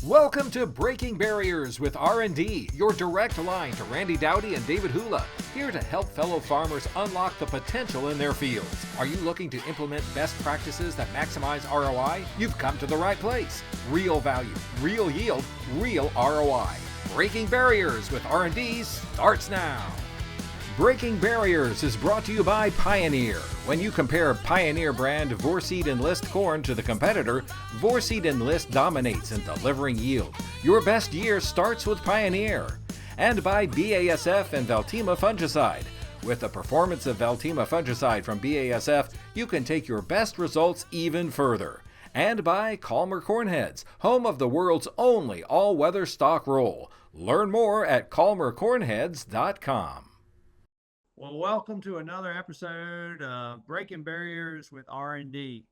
Welcome to Breaking Barriers with R&D, your direct line to Randy Dowdy and David Hula, here to help fellow farmers unlock the potential in their fields. Are you looking to implement best practices that maximize ROI? You've come to the right place. Real value, real yield, real ROI. Breaking Barriers with R&D starts now. Breaking Barriers is brought to you by Pioneer. When you compare Pioneer brand Vorseed Enlist corn to the competitor, Vorseed Enlist dominates in delivering yield. Your best year starts with Pioneer. And by BASF and Veltima fungicide. With the performance of Veltima fungicide from BASF, you can take your best results even further. And by Calmer Cornheads, home of the world's only all-weather stock roll. Learn more at calmercornheads.com. Well, welcome to another episode of Breaking Barriers with R&D.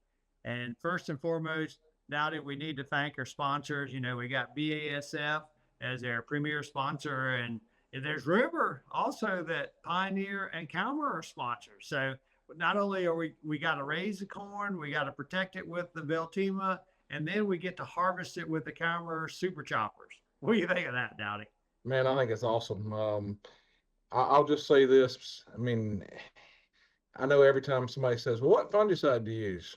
And first and foremost, now that we need to thank our sponsors, we got BASF as our premier sponsor, and there's River also that Pioneer and Calmer are sponsors. So not only are we got to raise the corn, we got to protect it with the Veltima, and then we get to harvest it with the Calmer super choppers. What do you think of that, Dowdy? Man, I think it's awesome. I'll just say this. I mean, I know every time somebody says, "Well, what fungicide do you use?"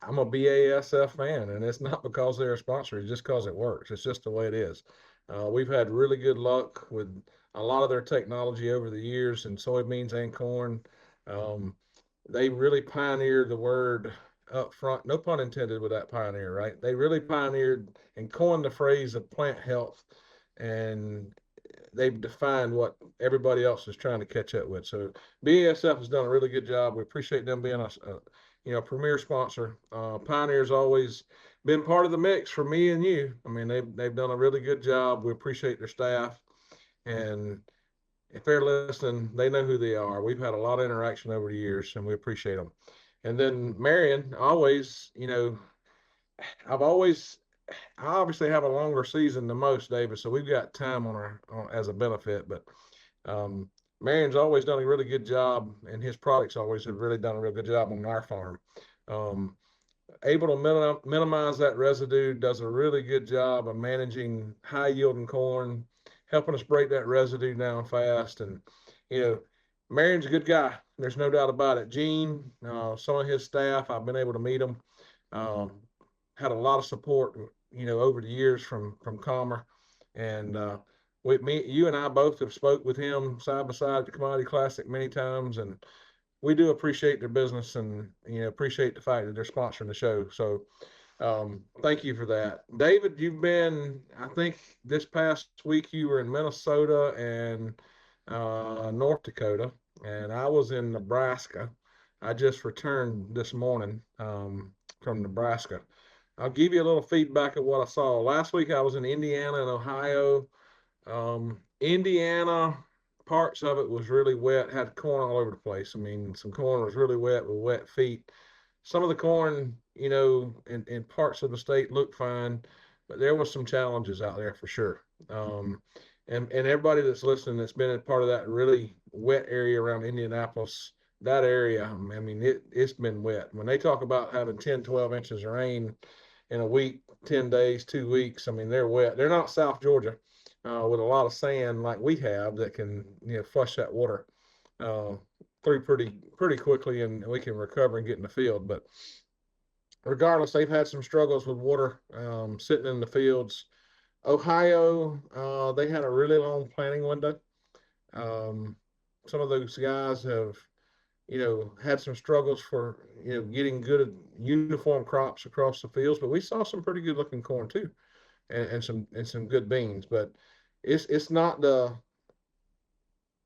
I'm a BASF fan, and it's not because they're a sponsor. It's just because it works. It's just the way it is. We've had really good luck with a lot of their technology over the years in soybeans and corn. They really pioneered the word up front. No pun intended with that pioneer, right? They really pioneered and coined the phrase of plant health, and they've defined what everybody else is trying to catch up with. So BASF has done a really good job. We appreciate them being a premier sponsor. Pioneer's always been part of the mix for me and you. I mean, they've done a really good job. We appreciate their staff, and if they're listening, they know who they are. We've had a lot of interaction over the years, and we appreciate them. And then Marion, always, I obviously have a longer season than most, David, so we've got time as a benefit. But Marion's always done a really good job, and his products always have really done a real good job on our farm. Able to minimize that residue, does a really good job of managing high yielding corn, helping us break that residue down fast. And Marion's a good guy. There's no doubt about it. Gene, some of his staff, I've been able to meet them. Had a lot of support, over the years from Calmer, and you and I both have spoke with him side by side at the Commodity Classic many times, and we do appreciate their business and appreciate the fact that they're sponsoring the show. So thank you for that, David. I think this past week you were in Minnesota and North Dakota, and I was in Nebraska. I just returned this morning from Nebraska. I'll give you a little feedback of what I saw. Last week I was in Indiana and Ohio. Indiana, parts of it was really wet, had corn all over the place. I mean, some corn was really wet with wet feet. Some of the corn, in parts of the state looked fine, but there was some challenges out there for sure. And everybody that's listening that's been a part of that really wet area around Indianapolis, that area, I mean, it's been wet. When they talk about having 10, 12 inches of rain in a week, 10 days, 2 weeks, I mean, they're wet. They're not South Georgia with a lot of sand like we have that can, flush that water through pretty quickly, and we can recover and get in the field. But regardless, they've had some struggles with water sitting in the fields. Ohio, they had a really long planting window. Some of those guys have had some struggles for, getting good uniform crops across the fields, but we saw some pretty good looking corn too, and some good beans. But it's not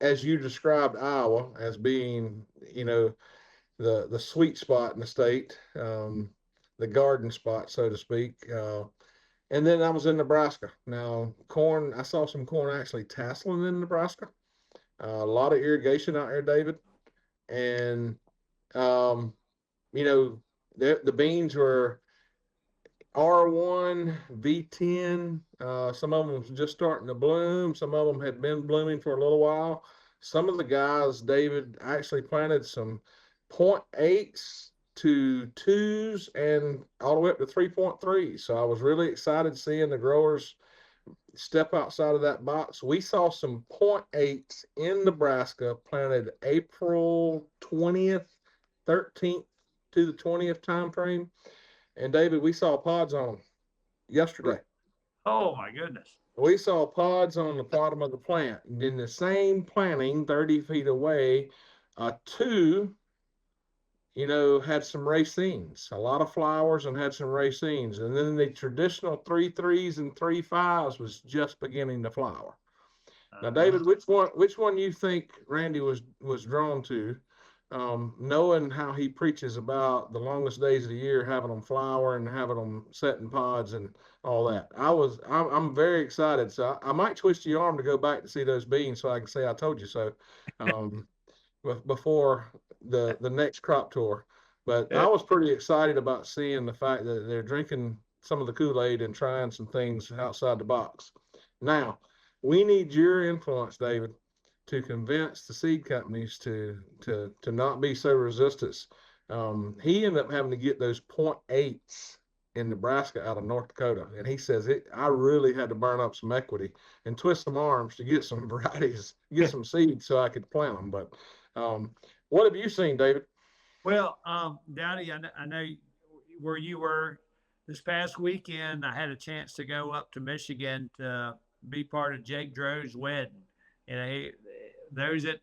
as you described Iowa as being, the sweet spot in the state, the garden spot, so to speak. And then I was in Nebraska. Now, corn, I saw some corn actually tasseling in Nebraska. A lot of irrigation out there, David. And the beans were R1, V10. Some of them was just starting to bloom. Some of them had been blooming for a little while. Some of the guys, David, actually planted some 0.8s to 2s and all the way up to 3.3. So I was really excited seeing the growers step outside of that box. We saw some 0.8s in Nebraska planted April 20th, 13th to the 20th time frame. And David, we saw pods on them yesterday. Oh my goodness. We saw pods on the bottom of the plant. And in the same planting, 30 feet away, 2, had some racines, a lot of flowers, and had some racines. And then the traditional 3.3s and 3.5s was just beginning to flower. Now, David, which one you think Randy was drawn to, knowing how he preaches about the longest days of the year, having them flower and having them set in pods and all that? I'm very excited. So I might twist your arm to go back to see those beans so I can say I told you so. Before the next crop tour. But I was pretty excited about seeing the fact that they're drinking some of the Kool-Aid and trying some things outside the box. Now, we need your influence, David, to convince the seed companies to not be so resistant. He ended up having to get those 0.8s in Nebraska out of North Dakota. And he says, I really had to burn up some equity and twist some arms to get some varieties, get some seeds so I could plant them. But what have you seen, David? Well, Dowdy, I know where you were this past weekend. I had a chance to go up to Michigan to be part of Jake Dro's wedding. And those that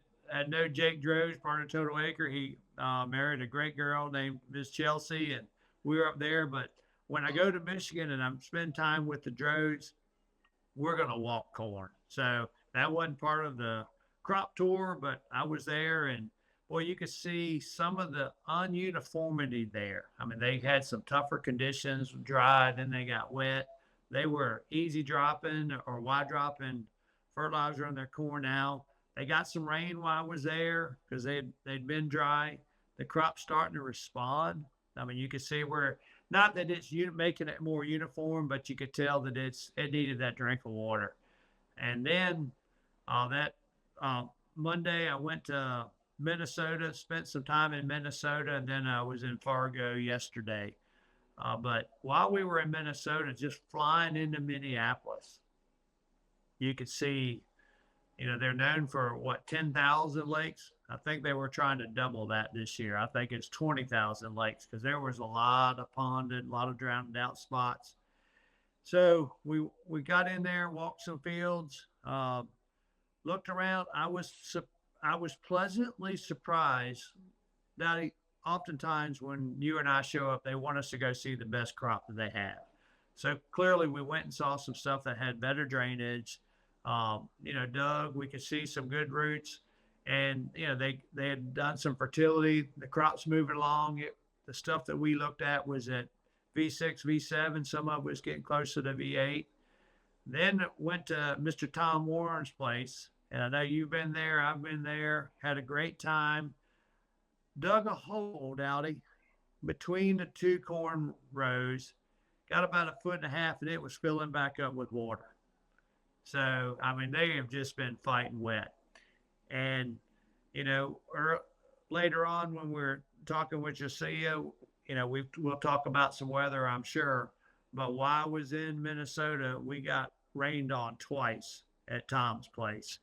know Jake Dro's part of Total Acre, he married a great girl named Miss Chelsea, and we were up there. But when I go to Michigan and I'm spending time with the Dro's, we're going to walk corn. So that wasn't part of the crop tour, but I was there, and boy, you could see some of the ununiformity there. I mean, they had some tougher conditions, dry, then they got wet. They were easy dropping or wide dropping fertilizer on their corn now. They got some rain while I was there because they'd been dry. The crop's starting to respond. I mean, you could see where, not that it's making it more uniform, but you could tell that it needed that drink of water. And then Monday, I went to Minnesota, spent some time in Minnesota, and then I was in Fargo yesterday. But while we were in Minnesota, just flying into Minneapolis, you could see, they're known for 10,000 lakes. I think they were trying to double that this year. I think it's 20,000 lakes because there was a lot of ponded, a lot of drowned out spots. So we got in there, walked some fields, looked around. I was pleasantly surprised that oftentimes when you and I show up, they want us to go see the best crop that they have. So clearly we went and saw some stuff that had better drainage. Dug, we could see some good roots, and, they had done some fertility. The crop's moving along. The stuff that we looked at was at V6, V7. Some of it was getting closer to V8. Then went to Mr. Tom Warren's place. And I know you've been there. I've been there. Had a great time. Dug a hole, Dowdy, between the two corn rows. Got about 1.5 feet, and it was filling back up with water. So, I mean, they have just been fighting wet. And, later on when we're talking with Josiah, we'll talk about some weather, I'm sure. But while I was in Minnesota, we got rained on twice at Tom's place.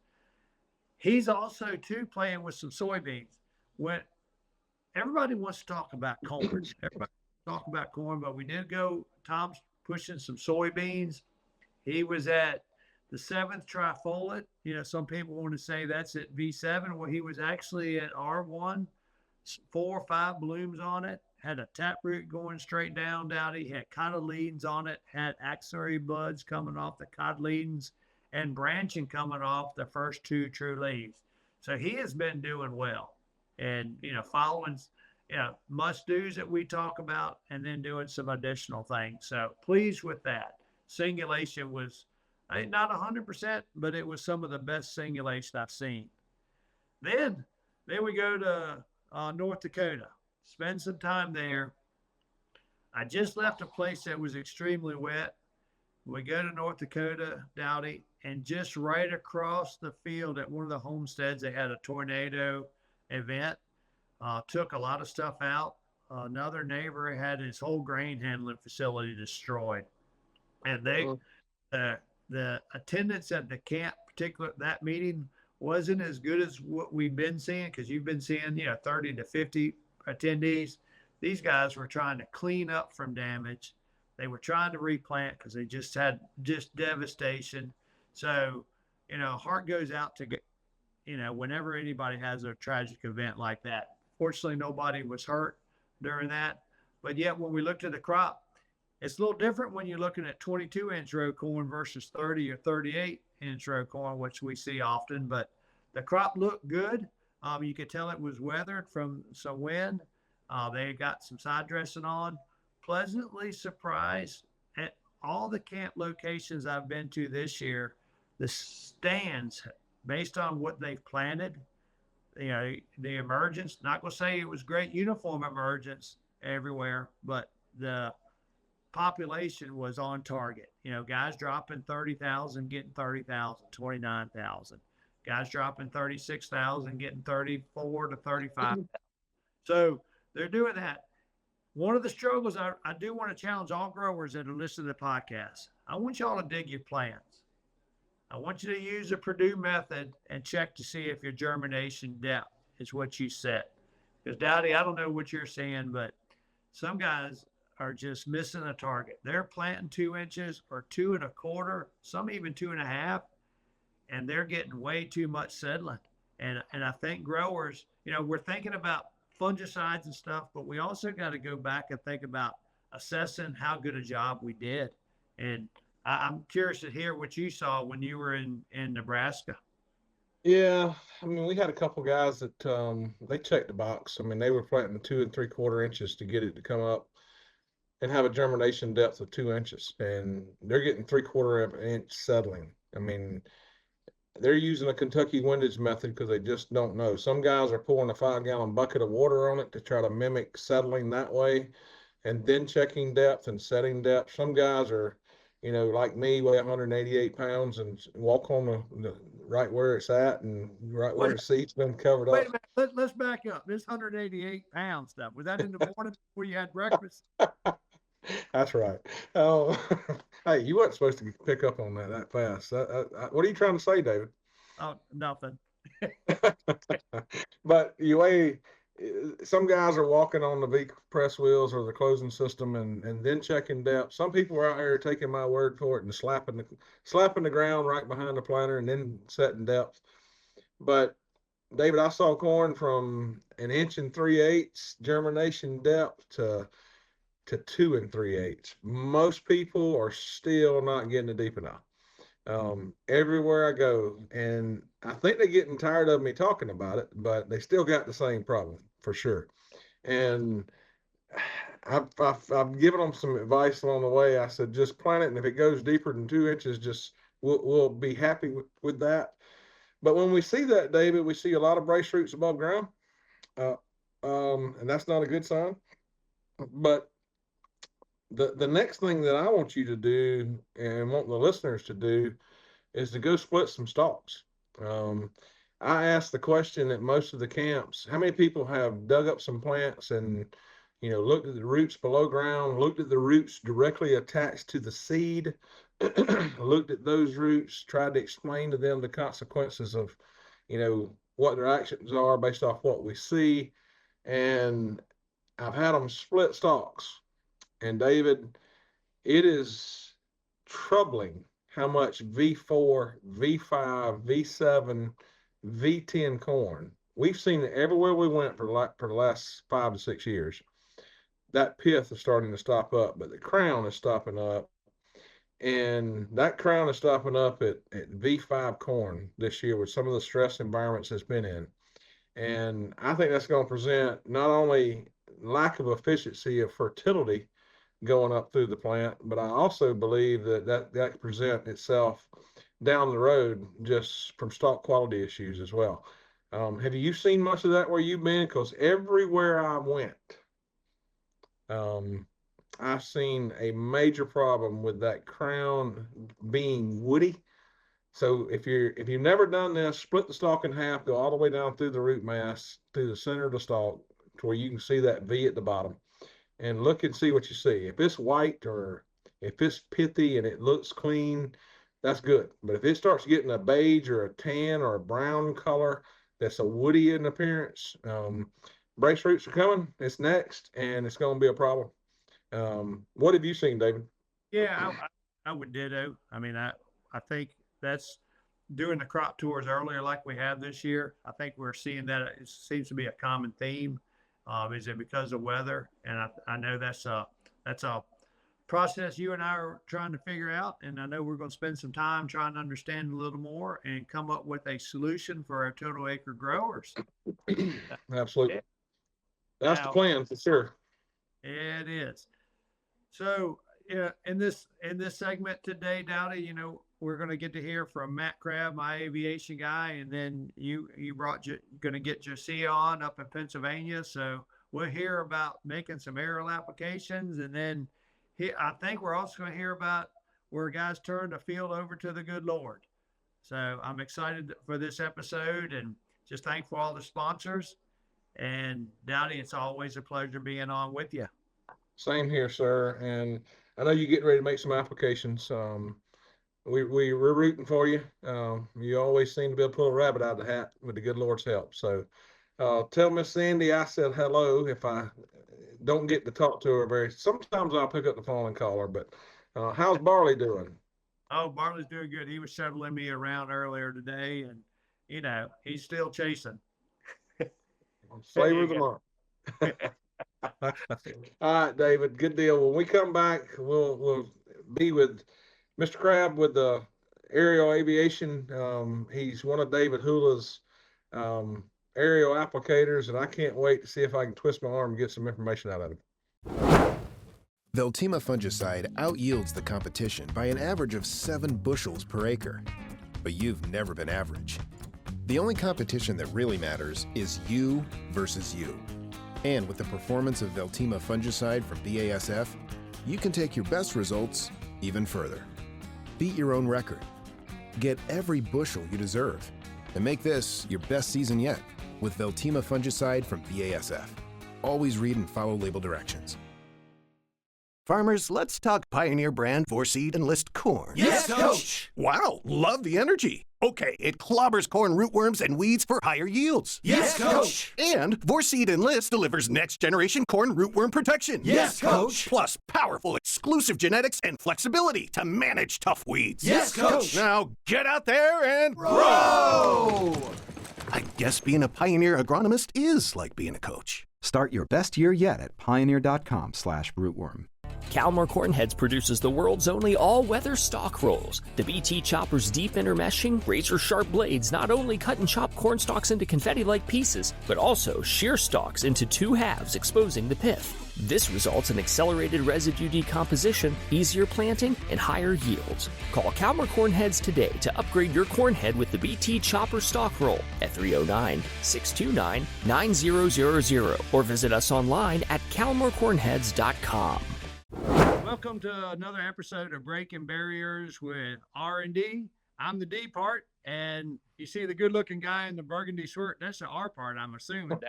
He's also, too, playing with some soybeans. When everybody wants to talk about corn, but we did go, Tom's pushing some soybeans. He was at the 7th trifoliate. Some people want to say that's at V7. Well, he was actually at R1, 4 or 5 blooms on it, had a taproot going straight down, Dowdy, had cotyledons on it, had axillary buds coming off the cotyledons, and branching coming off the first 2 true leaves. So he has been doing well, and, following, must-dos that we talk about, and then doing some additional things. So pleased with that. Singulation was not 100%, but it was some of the best singulation I've seen. Then we go to North Dakota, spend some time there. I just left a place that was extremely wet. We go to North Dakota, Dowdy, and just right across the field at one of the homesteads, they had a tornado event. Took a lot of stuff out. another neighbor had his whole grain handling facility destroyed, and they Mm. the attendance at the camp, particular that meeting, wasn't as good as what we've been seeing, because you've been seeing 30 to 50 attendees. These guys were trying to clean up from damage. They were trying to replant because they just had just devastation. So, heart goes out to whenever anybody has a tragic event like that. Fortunately, nobody was hurt during that. But yet, when we looked at the crop, it's a little different when you're looking at 22-inch row corn versus 30 or 38-inch row corn, which we see often. But the crop looked good. You could tell it was weathered from some wind. They got some side dressing on. Pleasantly surprised at all the camp locations I've been to this year. The stands, based on what they've planted, the emergence, not going to say it was great uniform emergence everywhere, but the population was on target. Guys dropping 30,000, getting 30,000, 29,000. Guys dropping 36,000, getting 34 to 35. So they're doing that. One of the struggles I do want to challenge all growers that are listening to the podcast. I want y'all to dig your plants. I want you to use the Purdue method and check to see if your germination depth is what you set. Because Dowdy, I don't know what you're saying, but some guys are just missing a target. They're planting 2 inches or 2.25, some even 2.5, and they're getting way too much settling. And I think growers, we're thinking about fungicides and stuff, but we also got to go back and think about assessing how good a job we did. And I'm curious to hear what you saw when you were in Nebraska. Yeah, I mean, we had a couple guys that they checked the box. I mean, they were planting 2 3/4 inches to get it to come up and have a germination depth of 2 inches, and they're getting 3/4 inch settling. I mean, they're using a Kentucky windage method because they just don't know. Some guys are pouring a 5-gallon bucket of water on it to try to mimic settling that way, and then checking depth and setting depth. Some guys are, like me, weigh 188 pounds and walk on the right where it's at and right where the seat's been covered Wait up. a minute. Let's back up. This 188-pound stuff, was that in the morning before you had breakfast? That's right. Oh, hey, you weren't supposed to pick up on that fast. What are you trying to say, David? Oh, nothing. But some guys are walking on the V press wheels or the closing system and then checking depth. Some people are out here taking my word for it and slapping the ground right behind the planter and then setting depth. But David, I saw corn from 1 3/8 germination depth to 2 3/8. Most people are still not getting it deep enough. Everywhere I go, and I think they're getting tired of me talking about it, but they still got the same problem for sure. And I've given them some advice along the way. I said, just plant it, and if it goes deeper than 2 inches, just we'll be happy with that. But when we see that, David, we see a lot of brace roots above ground, and that's not a good sign. But the next thing that I want you to do and want the listeners to do is to go split some stalks. I asked the question at most of the camps, how many people have dug up some plants and, looked at the roots below ground, looked at the roots directly attached to the seed, looked at those roots, tried to explain to them the consequences of, what their actions are based off what we see. And I've had them split stalks. And David, it is troubling how much V4, V5, V7, V10 corn. We've seen it everywhere we went for the last 5 to 6 years. That pith is starting to stop up, but the crown is stopping up. And that crown is stopping up at V5 corn this year with some of the stress environments it's been in. And I think that's going to present not only lack of efficiency of fertility going up through the plant, but I also believe that present itself down the road just from stalk quality issues as well. Have you seen much of that where you've been? Because everywhere I went, I've seen a major problem with that crown being woody. So if you've never done this, split the stalk in half, go all the way down through the root mass, through the center of the stalk, to where you can see that V at the bottom, and look and see what you see. If it's white or if it's pithy and it looks clean, that's good. But if it starts getting a beige or a tan or a brown color that's a woody in appearance, brace roots are coming. It's next, and it's going to be a problem. What have you seen, David? Yeah, I would ditto. I mean, I think that's doing the crop tours earlier like we have this year. I think we're seeing that it seems to be a common theme. Is it because of weather? And I know that's a process you and I are trying to figure out. And I know we're going to spend some time trying to understand a little more and come up with a solution for our total acre growers. Absolutely. That's the plan for sure. It is. So yeah, in this segment today, Dowdy, you know, we're going to get to hear from Matt Crabbe, my aviation guy, and then you going to get Josiah on up in Pennsylvania. So we'll hear about making some aerial applications, and then I think we're also going to hear about where guys turn the field over to the good Lord. So I'm excited for this episode, and just thankful for all the sponsors. And Dowdy, it's always a pleasure being on with you. Same here, sir. And I know you're getting ready to make some applications. We're rooting for you. You always seem to be able to pull a rabbit out of the hat with the good Lord's help. So tell Miss Sandy I said hello. If I don't get to talk to her sometimes I'll pick up the phone and call her. But how's Barley doing? Oh, Barley's doing good. He was shuttling me around earlier today, and you know he's still chasing. Flavor of the month. All right, David. Good deal. When we come back, we'll be with Mr. Crabbe with the aerial aviation. He's one of David Hula's aerial applicators, and I can't wait to see if I can twist my arm and get some information out of him. Veltima fungicide out-yields the competition by an average of 7 bushels per acre. But you've never been average. The only competition that really matters is you versus you. And with the performance of Veltima fungicide from BASF, you can take your best results even further. Beat your own record. Get every bushel you deserve. And make this your best season yet with Veltima fungicide from BASF. Always read and follow label directions. Farmers, let's talk Pioneer brand 4-seed Enlist corn. Yes, Coach! Wow, love the energy. Okay, it clobbers corn rootworms and weeds for higher yields. Yes, Coach! And 4-seed Enlist delivers next-generation corn rootworm protection. Yes, Coach! Plus powerful exclusive genetics and flexibility to manage tough weeds. Yes, Coach! Now get out there and grow! I guess being a Pioneer agronomist is like being a coach. Start your best year yet at pioneer.com/rootworm. Calmar Cornheads produces the world's only all-weather stalk rolls. The BT Chopper's deep intermeshing, razor-sharp blades not only cut and chop corn stalks into confetti-like pieces, but also shear stalks into 2 halves, exposing the pith. This results in accelerated residue decomposition, easier planting, and higher yields. Call Calmar Cornheads today to upgrade your cornhead with the BT Chopper stalk roll at 309-629-9000 or visit us online at calmarcornheads.com. Welcome to another episode of Breaking Barriers with R&D. I'm the D part, and you see the good-looking guy in the burgundy shirt. That's the R part, I'm assuming.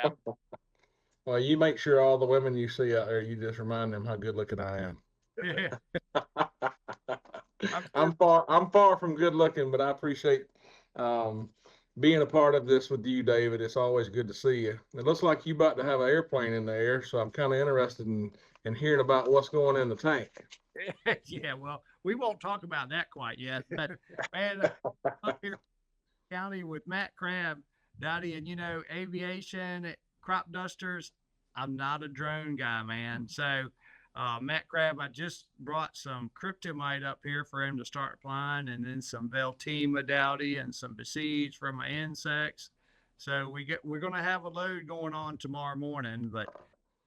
Well, you make sure all the women you see out there, you just remind them how good-looking I am. Yeah. I'm far from good-looking, but I appreciate being a part of this with you, David. It's always good to see you. It looks like you about to have an airplane in the air, so I'm kind of interested in hearing about what's going in the tank. Yeah, well, we won't talk about that quite yet. But man, up here in the county with Matt Crabbe, Dowdy, and you know, aviation, crop dusters. I'm not a drone guy, man. So Matt Crabbe, I just brought some kryptonite up here for him to start applying, and then some Veltima Dowdy and some Besiege for my insects. So we're going to have a load going on tomorrow morning, but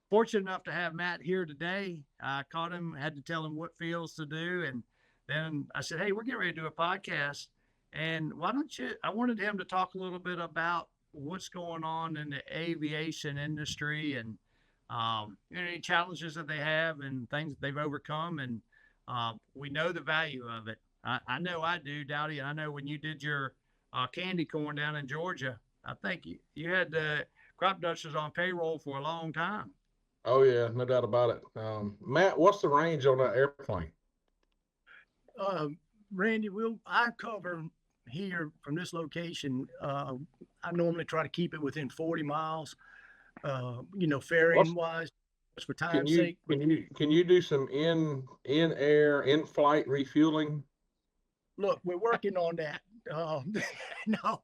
fortunate enough to have Matt here today. I caught him, had to tell him what fields to do. And then I said, hey, we're getting ready to do a podcast. And I wanted him to talk a little bit about what's going on in the aviation industry and any challenges that they have and things that they've overcome. And we know the value of it. I know I do, Dowdy. I know when you did your candy corn down in Georgia, I think you had crop dusters on payroll for a long time. Oh yeah, no doubt about it. Matt, what's the range on that airplane? Randy, I cover here from this location. I normally try to keep it within 40 miles. Ferrying wise, just for time's sake. Can you do some in flight refueling? Look, we're working on that. No,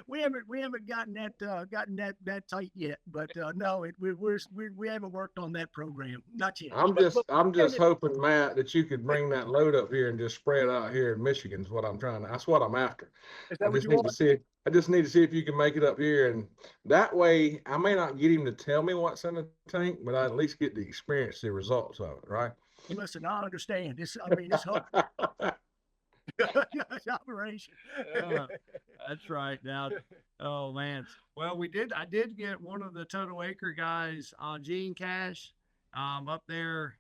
we haven't gotten that tight yet. But no, we haven't worked on that program, not yet. I'm just hoping, Matt, that you could bring that load up here and just spread out here in Michigan. Is what I'm trying to. That's what I'm after. I just need to see if you can make it up here, and that way I may not get him to tell me what's in the tank, but I at least get to experience the results of it. Right? Listen, I understand this. This whole operation. That's right. Now, oh man. Well, I did get one of the Total Acre guys on Gene Cash, up there,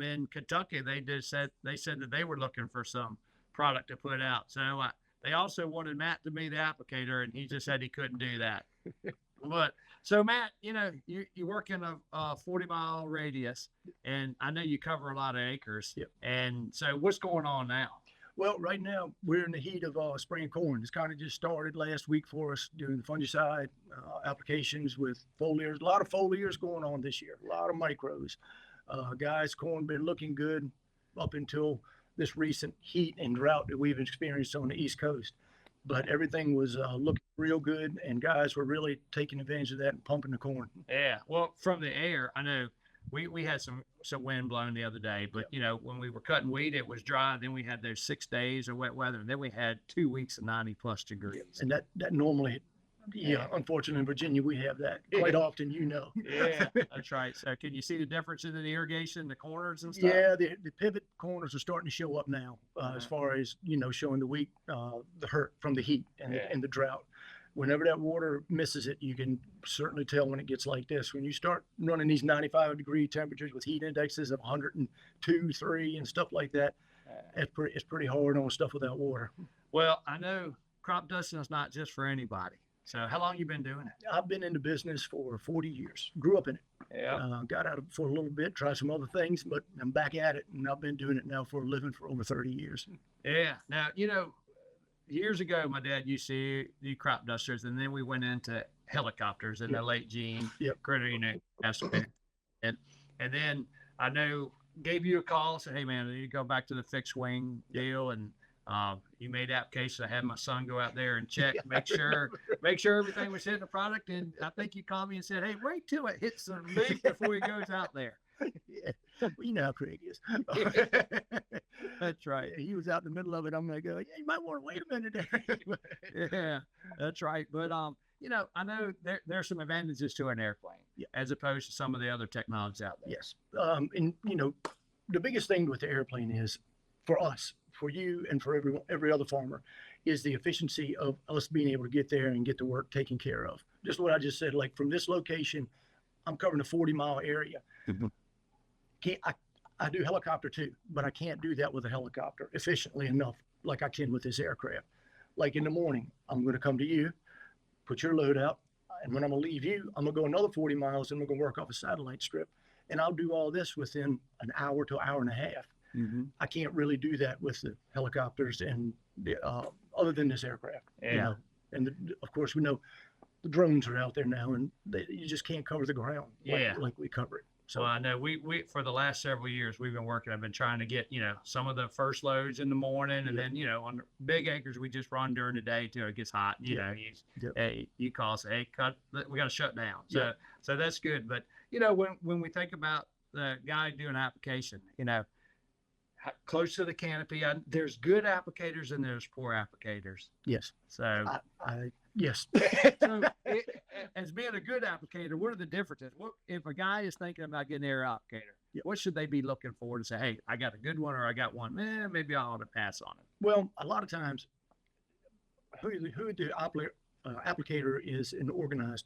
in Kentucky. They said that they were looking for some product to put out. So they also wanted Matt to be the applicator, and he just said he couldn't do that. But so Matt, you work in a 40-mile radius, and I know you cover a lot of acres. Yep. And so what's going on now? Well, right now we're in the heat of spraying corn. It's kind of just started last week for us doing the fungicide applications with foliars. A lot of foliars going on this year. A lot of micros. Guys, corn been looking good up until this recent heat and drought that we've experienced on the East Coast. But everything was looking real good, and guys were really taking advantage of that and pumping the corn. Yeah. Well, from the air, I know we had some wind blowing the other day, but when we were cutting wheat, it was dry. Then we had those 6 days of wet weather, and then we had 2 weeks of 90+ degrees. And that normally, unfortunately in Virginia, we have that quite often, Yeah, that's right. So can you see the difference in the irrigation, the corners and stuff? Yeah, the pivot corners are starting to show up now, as far as, showing the wheat, the hurt from the heat and the drought. Whenever that water misses it, you can certainly tell when it gets like this. When you start running these 95-degree temperatures with heat indexes of 102, 3, and stuff like that, it's pretty hard on stuff without water. Well, I know crop dusting is not just for anybody. So how long you been doing it? I've been in the business for 40 years. Grew up in it. Yeah. Got out of it for a little bit, tried some other things, but I'm back at it, and I've been doing it now for a living for over 30 years. Yeah. Now, years ago, my dad used to do crop dusters, and then we went into helicopters in the late Gene. Yep. And then I know gave you a call, said, hey man, you go back to the fixed wing deal, and you made application. I had my son go out there and check, make sure everything was hitting the product. And I think you called me and said, hey, wait till it hits the leaf before he goes out there. Yeah. Well, you know how Craig is. That's right. He was out in the middle of it. I'm going to go, yeah, you might want to wait a minute there. Yeah, that's right. But, I know there's some advantages to an airplane as opposed to some of the other technologies out there. Yes. And, the biggest thing with the airplane is for us, for you, and for every other farmer, is the efficiency of us being able to get there and get the work taken care of. Just what I just said, like from this location, I'm covering a 40-mile area. Mm-hmm. I do helicopter too, but I can't do that with a helicopter efficiently enough like I can with this aircraft. Like in the morning, I'm going to come to you, put your load out, and when I'm going to leave you, I'm going to go another 40 miles and we're going to work off a satellite strip. And I'll do all this within an hour to an hour and a half. Mm-hmm. I can't really do that with the helicopters and other than this aircraft. Yeah. And of course, we know the drones are out there now, and you just can't cover the ground like we cover it. So I know we for the last several years we've been working. I've been trying to get some of the first loads in the morning, and then on the big acres we just run during the day till it gets hot. You call say, hey, we got to shut down. So that's good. But when we think about the guy doing application, close to the canopy, there's good applicators and there's poor applicators. Yes. So yes. So as being a good applicator, what are the differences? If a guy is thinking about getting an air applicator, what should they be looking for to say, hey, I got a good one or I got one, maybe I ought to pass on it? Well, a lot of times, who the applicator is an organized,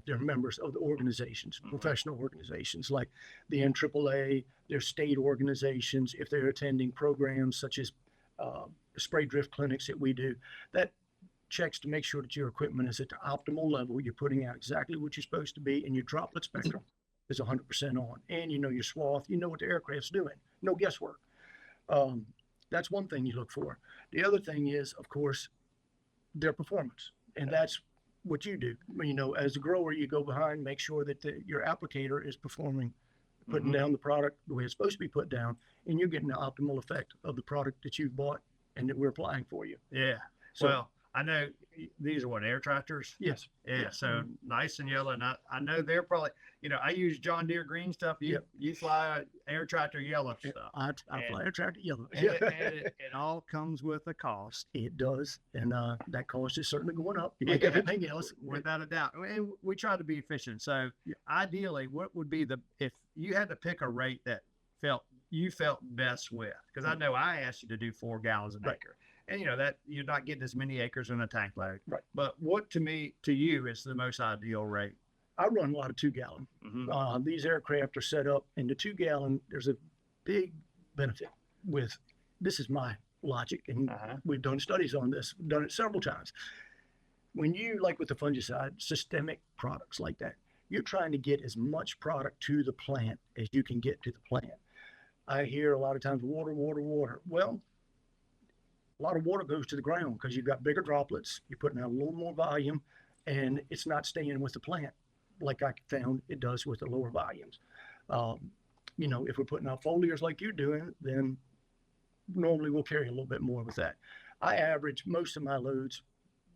they're members of the organizations, professional organizations like the NAAA, their state organizations, if they're attending programs such as spray drift clinics that we do, that checks to make sure that your equipment is at the optimal level. You're putting out exactly what you're supposed to be, and your droplet spectrum is 100% on. And you know your swath, you know what the aircraft's doing. No guesswork. That's one thing you look for. The other thing is, of course, their performance, and that's what you do. You know, as a grower, you go behind, make sure that your applicator is performing, putting down the product the way it's supposed to be put down, and you're getting the optimal effect of the product that you've bought and that we're applying for you. Yeah. So, Well, I know these are what, air tractors? yes. Yeah. So nice and yellow. And I know they're probably, you know, I use John Deere green stuff. You fly air tractor yellow stuff. I fly air tractor yellow. And it all comes with a cost. It does, and that cost is certainly going up, like everything else. Without a doubt. And we try to be efficient. So ideally, what would be if you had to pick a rate that you felt best with? Because I know I asked you to do 4 gallons an acre. And you know that you're not getting as many acres in a tank load. Right. But what to you is the most ideal rate? I run a lot of 2 gallon. These aircraft are set up in the 2 gallon. There's a big benefit with, this is my logic, and we've done studies on this, done it several times. When you, like with the fungicide, systemic products like that, you're trying to get as much product to the plant as you can get to the plant. I hear a lot of times, water, water, water. Well, a lot of water goes to the ground because you've got bigger droplets, you're putting out a little more volume, and it's not staying with the plant like I found it does with the lower volumes. You know, if we're putting out foliars like you're doing, then normally we'll carry a little bit more with that. I average most of my loads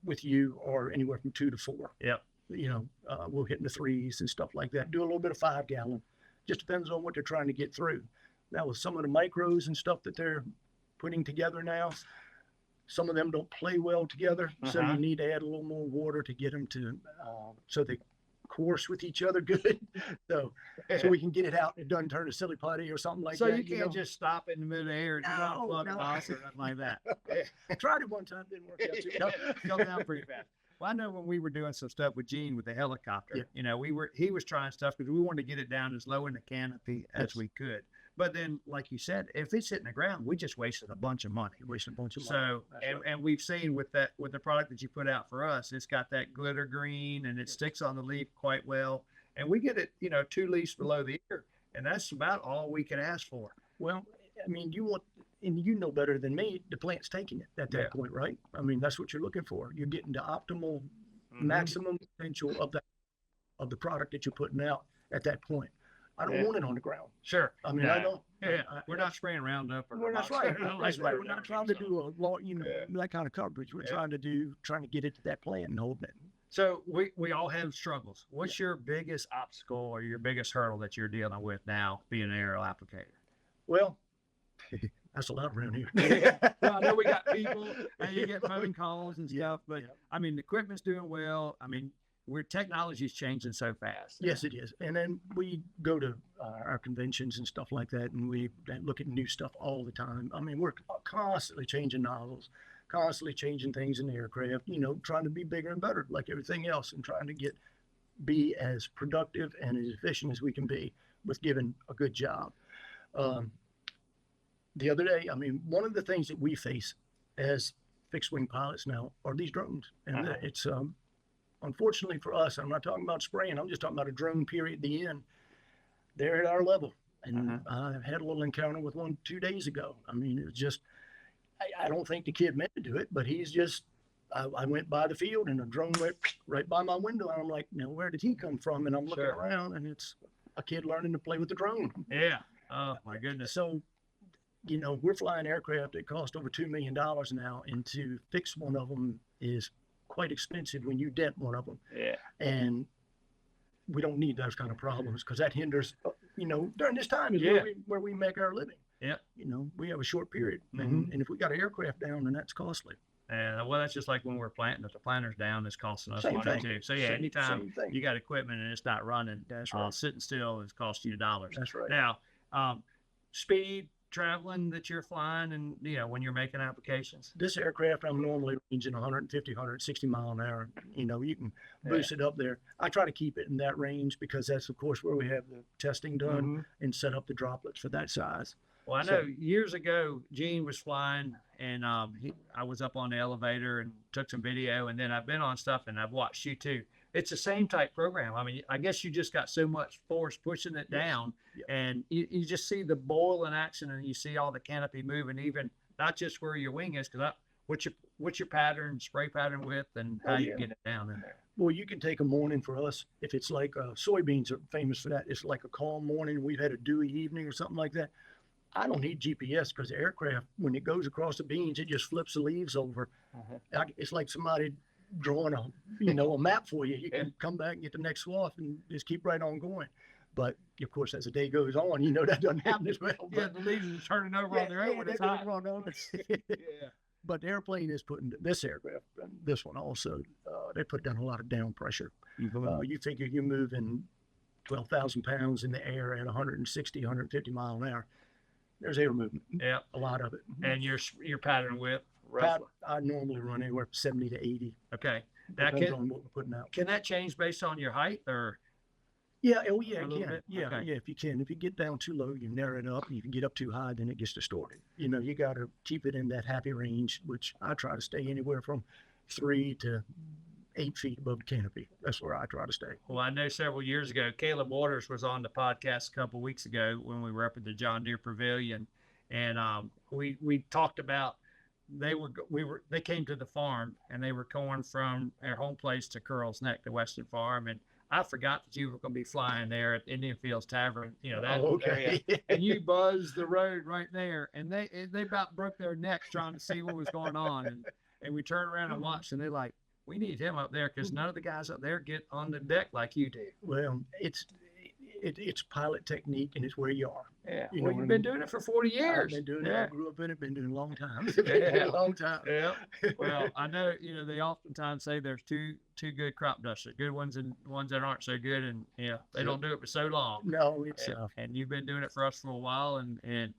with you are anywhere from 2 to 4. Yep. You know, we'll hit in the 3s and stuff like that. Do a little bit of 5 gallon. Just depends on what they're trying to get through. Now with some of the micros and stuff that they're putting together now, some of them don't play well together, so you need to add a little more water to get them to, so they course with each other good. so we can get it out and it doesn't turn to silly putty or something like that. So you can't just stop in the midair and not plug a boss or nothing like that. I tried it one time, didn't work out too well. Come down pretty fast. Well, I know when we were doing some stuff with Gene with the helicopter, you know, he was trying stuff because we wanted to get it down as low in the canopy as we could. But then, like you said, if it's hitting the ground, we just wasted a bunch of money. So, and we've seen with the product that you put out for us, it's got that glitter green and it sticks on the leaf quite well. And we get it, you know, 2 leaves below the ear, and that's about all we can ask for. Well, I mean, and you know better than me, the plant's taking it at that point, right? I mean, that's what you're looking for. You're getting the optimal, maximum potential of the product that you're putting out at that point. I don't want it on the ground. Sure. I mean, I don't. We're not spraying Roundup. We're not right. That's right. We're not trying to do a lot, you know, that kind of coverage. We're trying to get it to that plant and holding it. So we all have struggles. What's your biggest obstacle or your biggest hurdle that you're dealing with now being an aerial applicator? Well, that's a lot around here. Well, I know we got people and you get phone calls and stuff, but I mean, the equipment's doing well. I mean, technology's changing so fast. Yes, it is. And then we go to our conventions and stuff like that, and we look at new stuff all the time. I mean, we're constantly changing nozzles, constantly changing things in the aircraft, you know, trying to be bigger and better like everything else, and trying to be as productive and as efficient as we can be with giving a good job. The other day, I mean, one of the things that we face as fixed wing pilots now are these drones. And it's, unfortunately for us, I'm not talking about spraying, I'm just talking about a drone period at the end. They're at our level. And I had a little encounter with one 2 days ago. I mean, it was just, I don't think the kid meant to do it, but he's just, I went by the field and a drone went right by my window. And I'm like, now, where did he come from? And I'm looking around and it's a kid learning to play with the drone. Yeah. Oh, my goodness. So, you know, we're flying aircraft that cost over $2 million now, and to fix one of them is quite expensive when you dent one of them. Yeah. And we don't need those kind of problems because that hinders, you know, during this time is where we make our living. Yeah. You know, we have a short period. And if we got an aircraft down, then that's costly. Well, that's just like when we're planting. If the planter's down, it's costing us money too. So anytime you got equipment and it's not running, that's right. Sitting still is costing you dollars. That's right. Now, speed, traveling that you're flying, and you know when you're making applications. This aircraft, I'm normally ranging 150, 160 mile an hour. You know, you can boost it up there. I try to keep it in that range because that's of course where we have the testing done and set up the droplets for that size. Well, I know years ago, Gene was flying, and I was up on the elevator and took some video, and then I've been on stuff, and I've watched you too. It's the same type program. I mean, I guess you just got so much force pushing it down, and you just see the boil in action, and you see all the canopy moving, even not just where your wing is, because what's your pattern, spray pattern width, and how you get it down in there. Well, you can take a morning for us. If it's like soybeans are famous for that. It's like a calm morning. We've had a dewy evening or something like that. I don't need GPS because the aircraft, when it goes across the beans, it just flips the leaves over. It's like somebody drawing a map for you. You can come back and get the next swath and just keep right on going. But of course, as the day goes on, that doesn't happen as well. The leaves are turning over on their own when it's hot. But the airplane is putting this aircraft, and this one also, they put down a lot of down pressure. You figure you're moving 12,000 pounds in the air at 160, 150 mile an hour. There's air movement. Yeah, a lot of it. And your pattern width? I normally run anywhere from 70 to 80. Okay. Depends on what we're putting out. Can that change based on your height, or? Yeah, it can. Yeah, if you can. If you get down too low, you narrow it up. If you get up too high, then it gets distorted. You got to keep it in that happy range, which I try to stay anywhere from 3 to 8 feet above the canopy. That's where I try to stay. Well, I know several years ago, Caleb Waters was on the podcast a couple of weeks ago when we were up at the John Deere Pavilion, and we talked about they came to the farm, and they were going from their home place to Curl's Neck, the Western Farm, and I forgot that you were going to be flying there at Indian Fields Tavern, area. And you buzzed the road right there, and they about broke their necks trying to see what was going on, and we turned around and watched, and they're like, we need him up there because none of the guys up there get on the deck like you do. Well, it's pilot technique, and it's where you are. Yeah. You've been doing it for 40 years. I've been doing it. I grew up in it. Been doing it a long time. A long time. Yeah. Well, I know, they oftentimes say there's two good crop dusters, good ones and ones that aren't so good, and they don't do it for so long. No, it's and you've been doing it for us for a while, and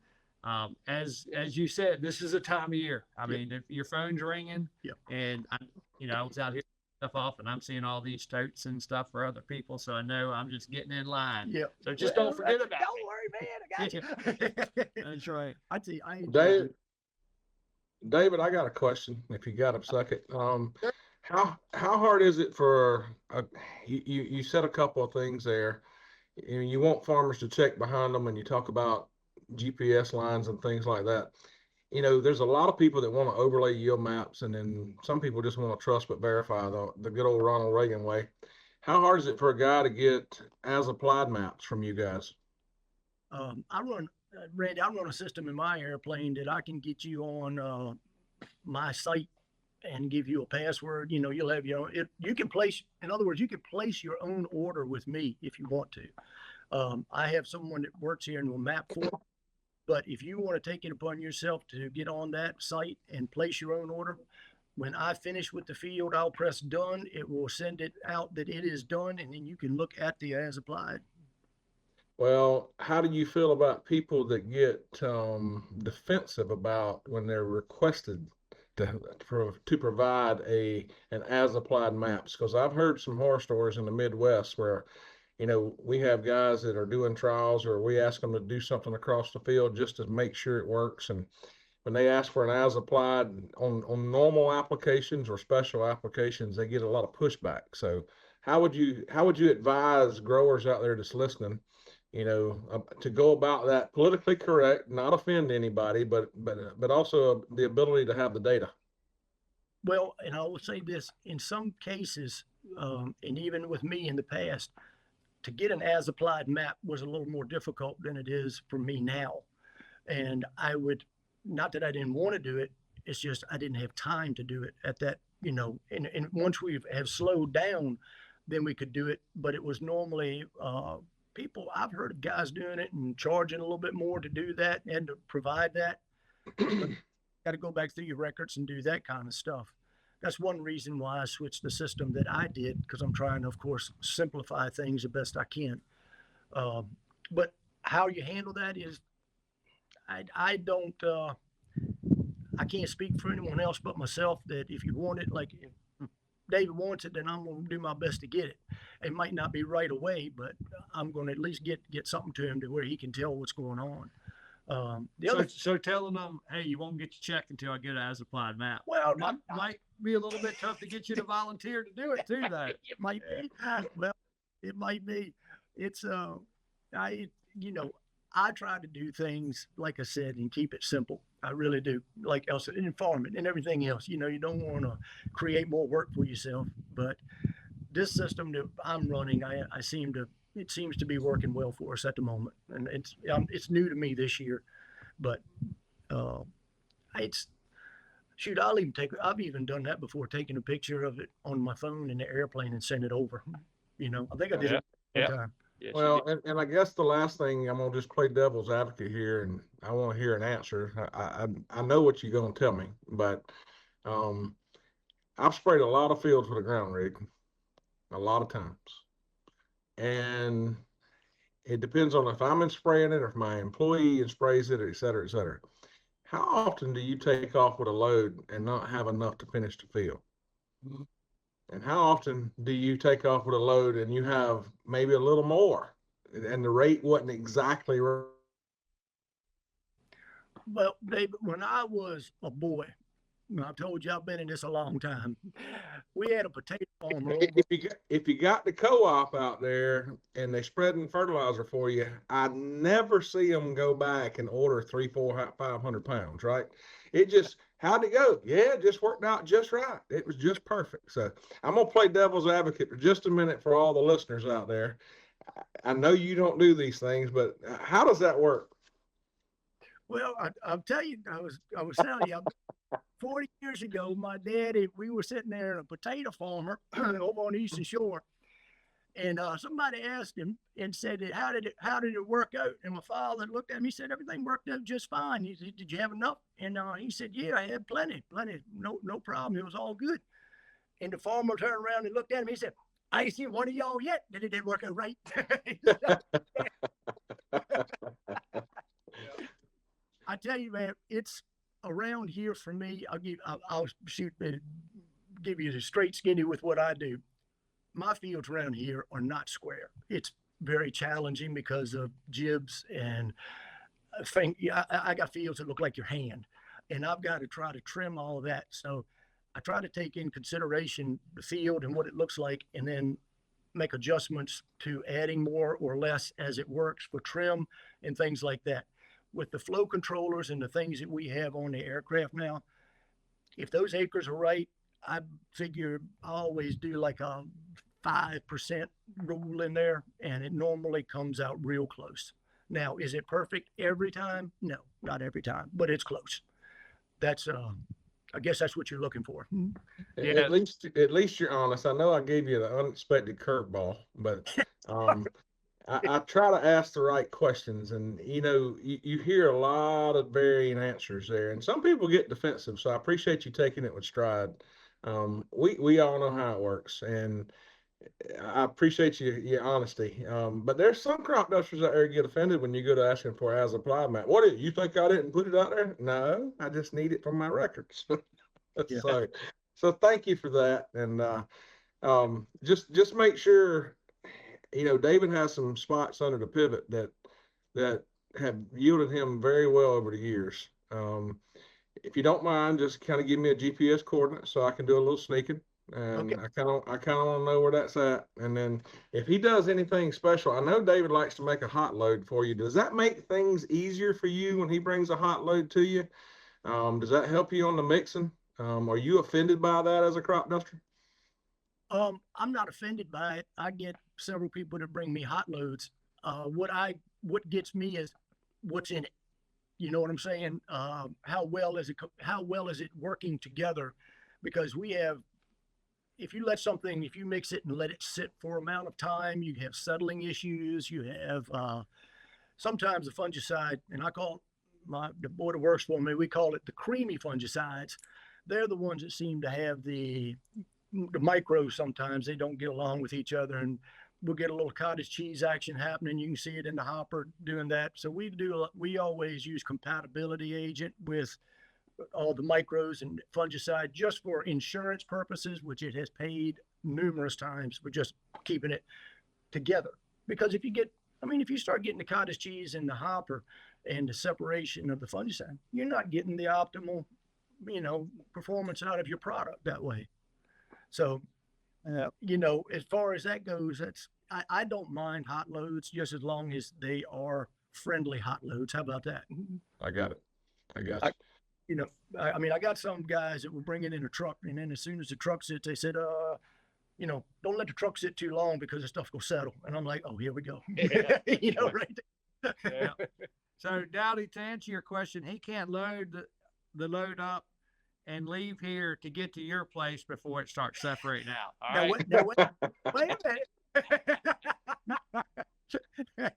as you said, this is a time of year. I mean, if your phone's ringing, and I was out here stuff off, and I'm seeing all these totes and stuff for other people, so I know I'm just getting in line. Yeah. So just don't forget about it. Don't worry, man. I got you. That's right. I tell you, David, I got a question. If you got a second, how hard is it for you said a couple of things there. You want farmers to check behind them, and you talk about GPS lines and things like that. There's a lot of people that want to overlay yield maps, and then some people just want to trust but verify the good old Ronald Reagan way. How hard is it for a guy to get as applied maps from you guys? Randy, I run a system in my airplane that I can get you on my site and give you a password. You'll have your own. You can place your own order with me if you want to. I have someone that works here and will map for you. But if you want to take it upon yourself to get on that site and place your own order, when I finish with the field, I'll press done. It will send it out that it is done, and then you can look at the as applied. Well, how do you feel about people that get defensive about when they're requested to provide an as applied maps? Because I've heard some horror stories in the Midwest where we have guys that are doing trials, or we ask them to do something across the field just to make sure it works. And when they ask for an as applied on normal applications or special applications, they get a lot of pushback. So how would you advise growers out there that's listening, to go about that politically correct, not offend anybody, but also the ability to have the data? Well, and I will say this, in some cases, and even with me in the past, to get an as applied map was a little more difficult than it is for me now. And I would, not that I didn't want to do it, it's just I didn't have time to do it at that, and once we have slowed down, then we could do it. But it was normally people, I've heard of guys doing it and charging a little bit more to do that and to provide that. Got to go back through your records and do that kind of stuff. That's one reason why I switched the system that I did, because I'm trying to, of course, simplify things the best I can. But how you handle that is, I don't, I can't speak for anyone else but myself, that if you want it, like if David wants it, then I'm going to do my best to get it. It might not be right away, but I'm going to at least get something to him to where he can tell what's going on. So telling them, hey, you won't get your check until I get an as-applied map. Well, Might be a little bit tough to get you to volunteer to do it too, though. it might be. Well, it might be. It's I try to do things like I said and keep it simple. I really do. Like else in farming and everything else. You don't want to create more work for yourself. But this system that I'm running, it seems to be working well for us at the moment, and it's new to me this year, but it's shoot. I've even done that before, taking a picture of it on my phone in the airplane and send it over. I think I did it one time. Yes, Well, and I guess the last thing, I'm gonna just play devil's advocate here, and I want to hear an answer. I know what you're gonna tell me, but I've sprayed a lot of fields with a ground rig, a lot of times, and it depends on if I'm in spraying it or if my employee sprays it, et cetera, et cetera. How often do you take off with a load and not have enough to finish the field? And how often do you take off with a load and you have maybe a little more and the rate wasn't exactly right? Well, David, when I was a boy, I told you I've been in this a long time. We had a potato farmer. If you got the co-op out there and they spreading fertilizer for you, I never see them go back and order 300, 400, 500 pounds, right? It just, how'd it go? Yeah, it just worked out just right. It was just perfect. So I'm going to play devil's advocate for just a minute for all the listeners out there. I know you don't do these things, but how does that work? Well, I'll tell you, I was telling you, 40 years ago, my daddy, we were sitting there in a potato farmer over on the Eastern Shore, and somebody asked him and said, how did it work out? And my father looked at me, he said, everything worked out just fine. He said, did you have enough? And he said, yeah, I had plenty, no problem. It was all good. And the farmer turned around and looked at him. He said, I ain't seen one of y'all yet that it didn't work out right. I tell you, man, it's around here for me. I'll give you the straight skinny with what I do. My fields around here are not square. It's very challenging because of jibs and I got fields that look like your hand, and I've got to try to trim all of that. So I try to take in consideration the field and what it looks like, and then make adjustments to adding more or less as it works for trim and things like that. With the flow controllers and the things that we have on the aircraft now, if those acres are right, I figure I always do like a 5% rule in there, and it normally comes out real close. Now, is it perfect every time? No, not every time, but it's close. That's I guess that's what you're looking for. Yeah. At least you're honest. I know I gave you the unexpected curveball, but I try to ask the right questions, and you hear a lot of varying answers there, and some people get defensive. So I appreciate you taking it with stride. We all know how it works, and I appreciate your honesty. But there's some crop dusters out there get offended when you go to asking for as applied map. What you think I didn't put it out there? No, I just need it from my records. Yeah. So thank you for that, and just make sure. David has some spots under the pivot that have yielded him very well over the years. If you don't mind, just kind of give me a GPS coordinate so I can do a little sneaking. And okay. I kind of want to know where that's at. And then if he does anything special, I know David likes to make a hot load for you. Does that make things easier for you when he brings a hot load to you? Does that help you on the mixing? Are you offended by that as a crop duster? I'm not offended by it. I get several people to bring me hot loads. What gets me is what's in it. You know what I'm saying? How well is it working together? Because if you mix it and let it sit for amount of time, you have settling issues. You have sometimes the fungicide, and I call the boy that works for me, we call it the creamy fungicides. They're the ones that seem to have the micros. Sometimes they don't get along with each other, and we'll get a little cottage cheese action happening. You can see it in the hopper doing that. So we always use compatibility agent with all the micros and fungicide just for insurance purposes, which it has paid numerous times for just keeping it together. Because if you start getting the cottage cheese in the hopper, and the separation of the fungicide, you're not getting the optimal, performance out of your product that way. So, as far as that goes, I don't mind hot loads just as long as they are friendly hot loads. How about that? I got it. I got some guys that were bringing in a truck, and then as soon as the truck sits, they said, don't let the truck sit too long because the stuff will settle. And I'm like, oh, here we go. Yeah. Right there. Yeah. So, Dowdy, to answer your question, he can't load the load up and leave here to get to your place before it starts separating out. All right? Wait a minute. I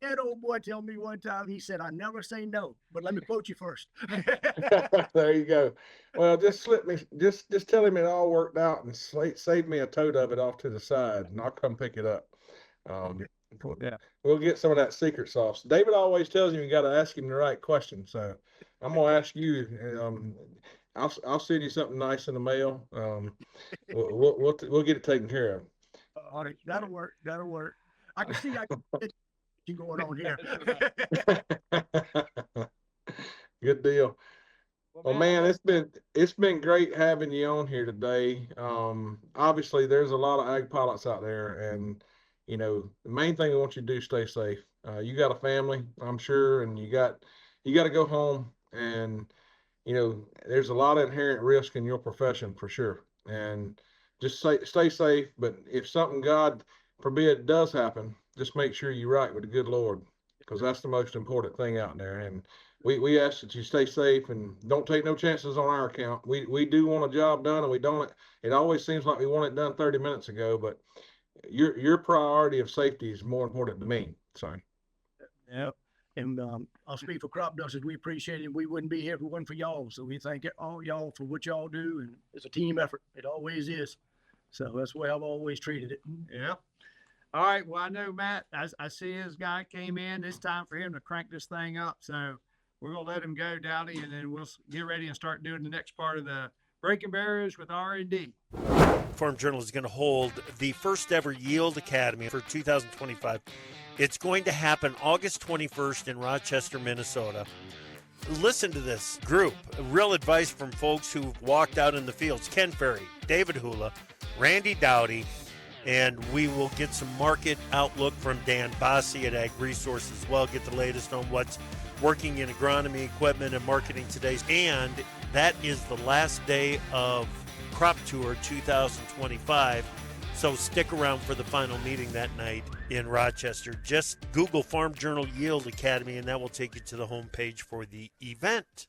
had old boy tell me one time, he said, I never say no, but let me quote you first. There you go. Well, just tell him it all worked out and save me a tote of it off to the side, and I'll come pick it up. Yeah. We'll get some of that secret sauce. David always tells you got to ask him the right question, so I'm gonna ask you. I'll send you something nice in the mail. We'll get it taken care of. All right, that'll work. I can see going on here. Good deal. Well, man, it's been great having you on here today. Obviously, there's a lot of ag pilots out there, and the main thing I want you to do is stay safe. You got a family, I'm sure, and you got to go home, and there's a lot of inherent risk in your profession for sure. And just stay safe. But if something, God forbid, does happen, just make sure you're right with the good Lord, because that's the most important thing out there. And we ask that you stay safe and don't take no chances on our account. We do want a job done, and we don't. It always seems like we want it done 30 minutes ago, but your priority of safety is more important to me. So. Yeah. And I'll speak for crop dusters. We appreciate it. We wouldn't be here if it wasn't for y'all. So we thank all y'all for what y'all do. And it's a team effort. It always is. So that's the way I've always treated it. Yeah. All right. Well, I know, Matt, I see his guy came in. It's time for him to crank this thing up. So we're going to let him go, Dowdy, and then we'll get ready and start doing the next part of the Breaking Barriers with R&D. Farm Journal is going to hold the first ever Yield Academy for 2025. It's going to happen August 21st in Rochester, Minnesota. Listen to this group. Real advice from folks who've walked out in the fields. Ken Ferry, David Hula, Randy Dowdy, and we will get some market outlook from Dan Bossi at Ag Resource as well. Get the latest on what's working in agronomy, equipment, and marketing today. And that is the last day of Crop Tour 2025. So stick around for the final meeting that night in Rochester. Just Google Farm Journal Yield Academy, and that will take you to the homepage for the event.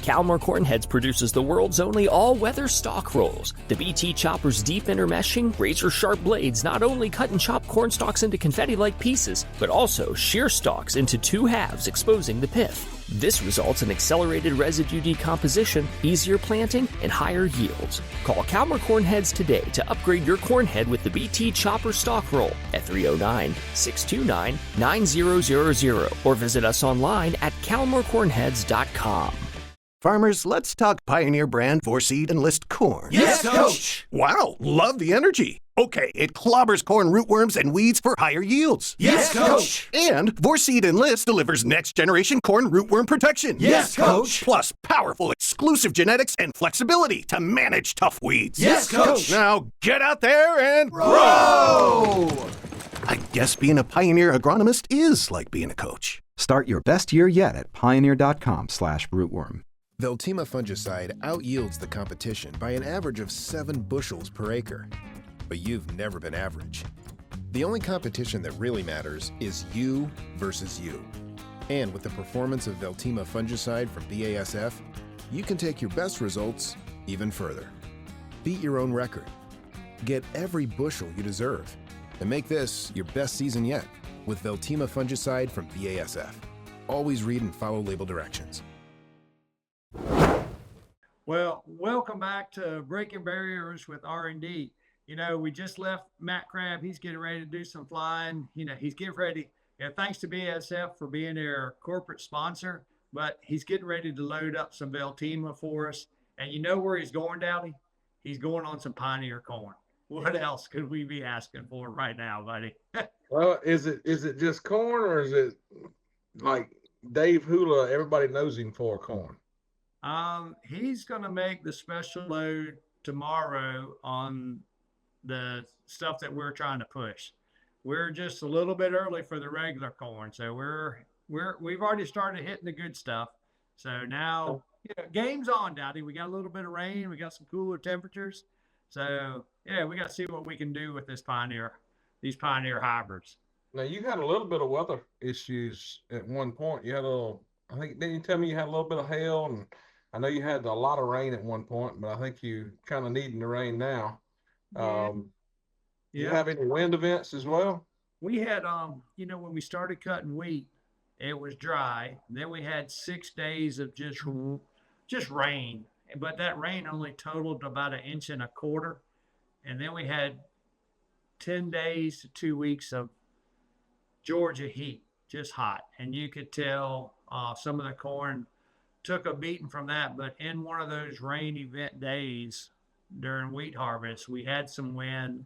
Calmar Cornheads produces the world's only all-weather stalk rolls. The BT chopper's deep intermeshing, razor-sharp blades not only cut and chop corn stalks into confetti-like pieces, but also shear stalks into two halves, exposing the pith. This results in accelerated residue decomposition, easier planting, and higher yields. Call Calmar Cornheads today to upgrade your cornhead with the BT Chopper Stalk Roll at 309-629-9000 or visit us online at calmarcornheads.com. Farmers, let's talk Pioneer brand 4-seed Enlist corn. Yes, Coach! Wow, love the energy. Okay, it clobbers corn rootworms and weeds for higher yields. Yes, Coach! And 4-seed Enlist delivers next-generation corn rootworm protection. Yes, Coach! Plus powerful exclusive genetics and flexibility to manage tough weeds. Yes, Coach! Now get out there and grow! I guess being a Pioneer agronomist is like being a coach. Start your best year yet at pioneer.com/rootworm. Veltima fungicide outyields the competition by an average of 7 bushels per acre. But you've never been average. The only competition that really matters is you versus you. And with the performance of Veltima fungicide from BASF, you can take your best results even further. Beat your own record. Get every bushel you deserve. And make this your best season yet with Veltima fungicide from BASF. Always read and follow label directions. Well, welcome back to Breaking Barriers with R&D. We just left Matt Crabbe. He's getting ready to do some flying. He's getting ready. Thanks to BASF for being their corporate sponsor, but he's getting ready to load up some Veltima for us. And you know where he's going, Dowdy? He's going on some Pioneer corn. What else could we be asking for right now, buddy? Well, is it just corn, or is it like Dave Hula, everybody knows him for corn. He's going to make the special load tomorrow on the stuff that we're trying to push. We're just a little bit early for the regular corn, so we've already started hitting the good stuff. So now, game's on, Dowdy. We got a little bit of rain, we got some cooler temperatures. So yeah, we got to see what we can do with these Pioneer hybrids. Now you had a little bit of weather issues at one point. You had a little, I think, didn't you tell me you had a little bit of hail? And I know you had a lot of rain at one point, but I think you kind of needing the rain now. You have any wind events as well? We had, when we started cutting wheat, it was dry. Then we had 6 days of just rain, but that rain only totaled about 1.25 inches. And then we had 10 days to 2 weeks of Georgia heat, just hot. And you could tell some of the corn took a beating from that. But in one of those rain event days during wheat harvest, we had some wind.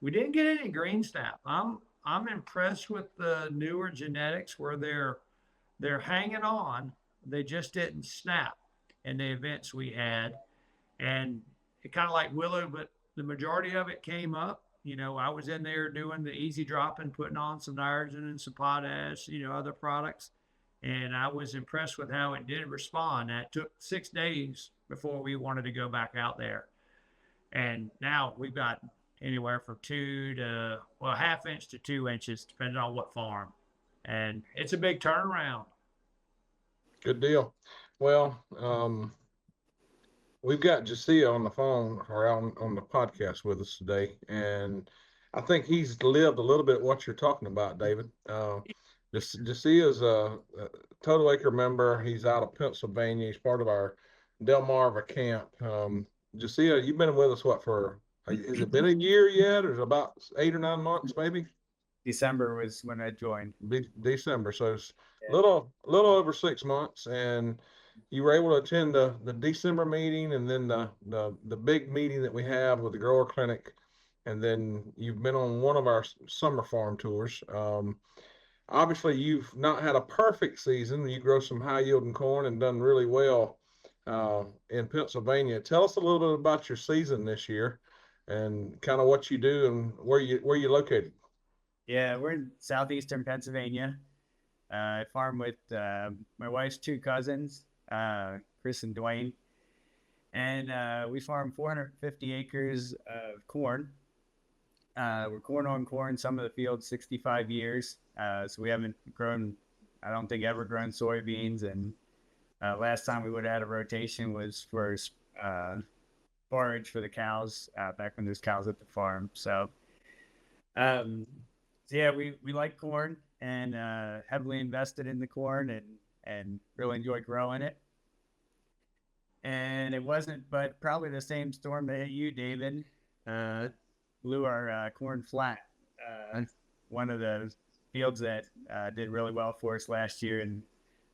We didn't get any green snap. I'm impressed with the newer genetics where they're hanging on. They just didn't snap in the events we had. And it kind of like willow, but the majority of it came up. I was in there doing the easy dropping, putting on some nitrogen and some potash, other products. And I was impressed with how it did respond. That took 6 days before we wanted to go back out there. And now we've got anywhere from 1/2 inch to 2 inches, depending on what farm. And it's a big turnaround. Good deal. Well, we've got Josiah on the phone or on the podcast with us today, and I think he's lived a little bit what you're talking about, David. Josiah is a total acre member. He's out of Pennsylvania. He's part of our Delmarva camp. Josiah, you've been with us has it been a year yet, or is it about 8 or 9 months maybe? December was when I joined. December, so it's a little over 6 months, and you were able to attend the December meeting, and then the big meeting that we have with the grower clinic, and then you've been on one of our summer farm tours. Obviously, you've not had a perfect season. You grow some high yielding corn and done really well in Pennsylvania. Tell us a little bit about your season this year, and kind of what you do and where you located. Yeah, we're in southeastern Pennsylvania. I farm with my wife's 2 cousins, Chris and Dwayne, and we farm 450 acres of corn. We're corn on corn, some of the fields 65 years, so we haven't grown, I don't think, ever grown soybeans, and last time we would have had a rotation was for forage for the cows, back when there's cows at the farm. So yeah, we like corn, and heavily invested in the corn, and really enjoy growing it. And it wasn't, but probably the same storm that hit you, David, blew our corn flat. One of the fields that did really well for us last year, and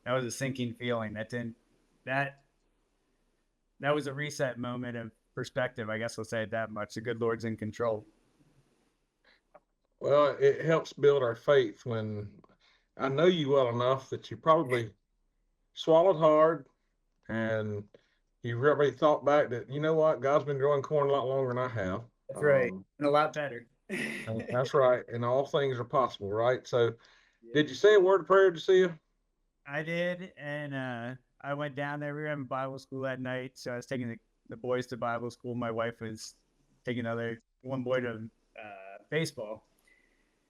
that was a sinking feeling. That was a reset moment of perspective, I guess we'll say it that much. The good Lord's in control. Well, it helps build our faith when I know you well enough that you probably swallowed hard, and you really thought back that, you know what, God's been growing corn a lot longer than I have. That's right. And a lot better. That's right. And all things are possible, right? So did you say a word of prayer to see you? I did. And I went down there. We were having Bible school that night. So I was taking the boys to Bible school. My wife was taking one boy to baseball.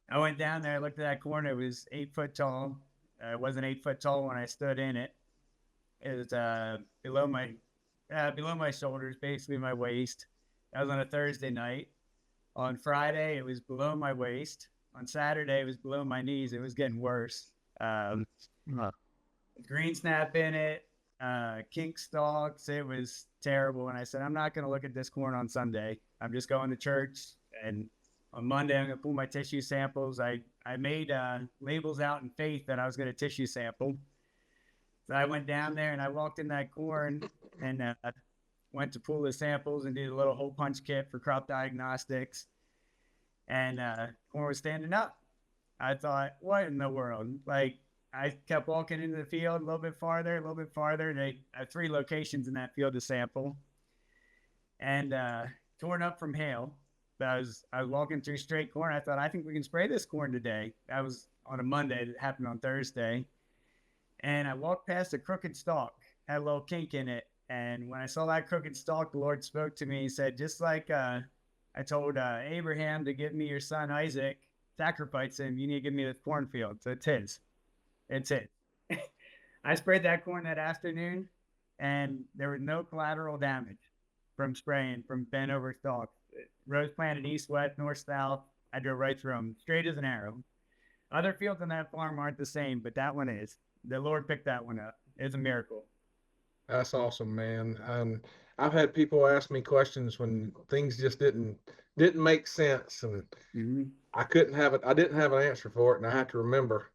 I went down there, I looked at that corn. It was 8 foot tall. It wasn't 8 foot tall when I stood in it. It was below my shoulders, basically my waist. That was on a Thursday night. On Friday, it was below my waist. On Saturday, it was below my knees. It was getting worse. Green snap in it, kink stalks. It was terrible. And I said, I'm not going to look at this corn on Sunday. I'm just going to church. And on Monday, I'm going to pull my tissue samples. I made labels out in faith that I was going to tissue sample. So I went down there and I walked in that corn and went to pull the samples and did a little hole punch kit for crop diagnostics. And corn was standing up. I thought, what in the world? Like, I kept walking into the field a little bit farther, a little bit farther. They have 3 locations in that field to sample, and torn up from hail. But I was walking through straight corn. I thought, I think we can spray this corn today. That was on a Monday. It happened on Thursday. And I walked past a crooked stalk, had a little kink in it. And when I saw that crooked stalk, the Lord spoke to me. He said, just like I told Abraham to give me your son Isaac, sacrifice him, you need to give me this cornfield. So it's his. It's his. I sprayed that corn that afternoon, and there was no collateral damage from spraying from bent over stalk. Rows planted east, west, north, south. I drove right through them, straight as an arrow. Other fields on that farm aren't the same, but that one is. The Lord picked that one up. It's a miracle. That's awesome, man. And I've had people ask me questions when things just didn't make sense, and I couldn't have it. I didn't have an answer for it, and I have to remember,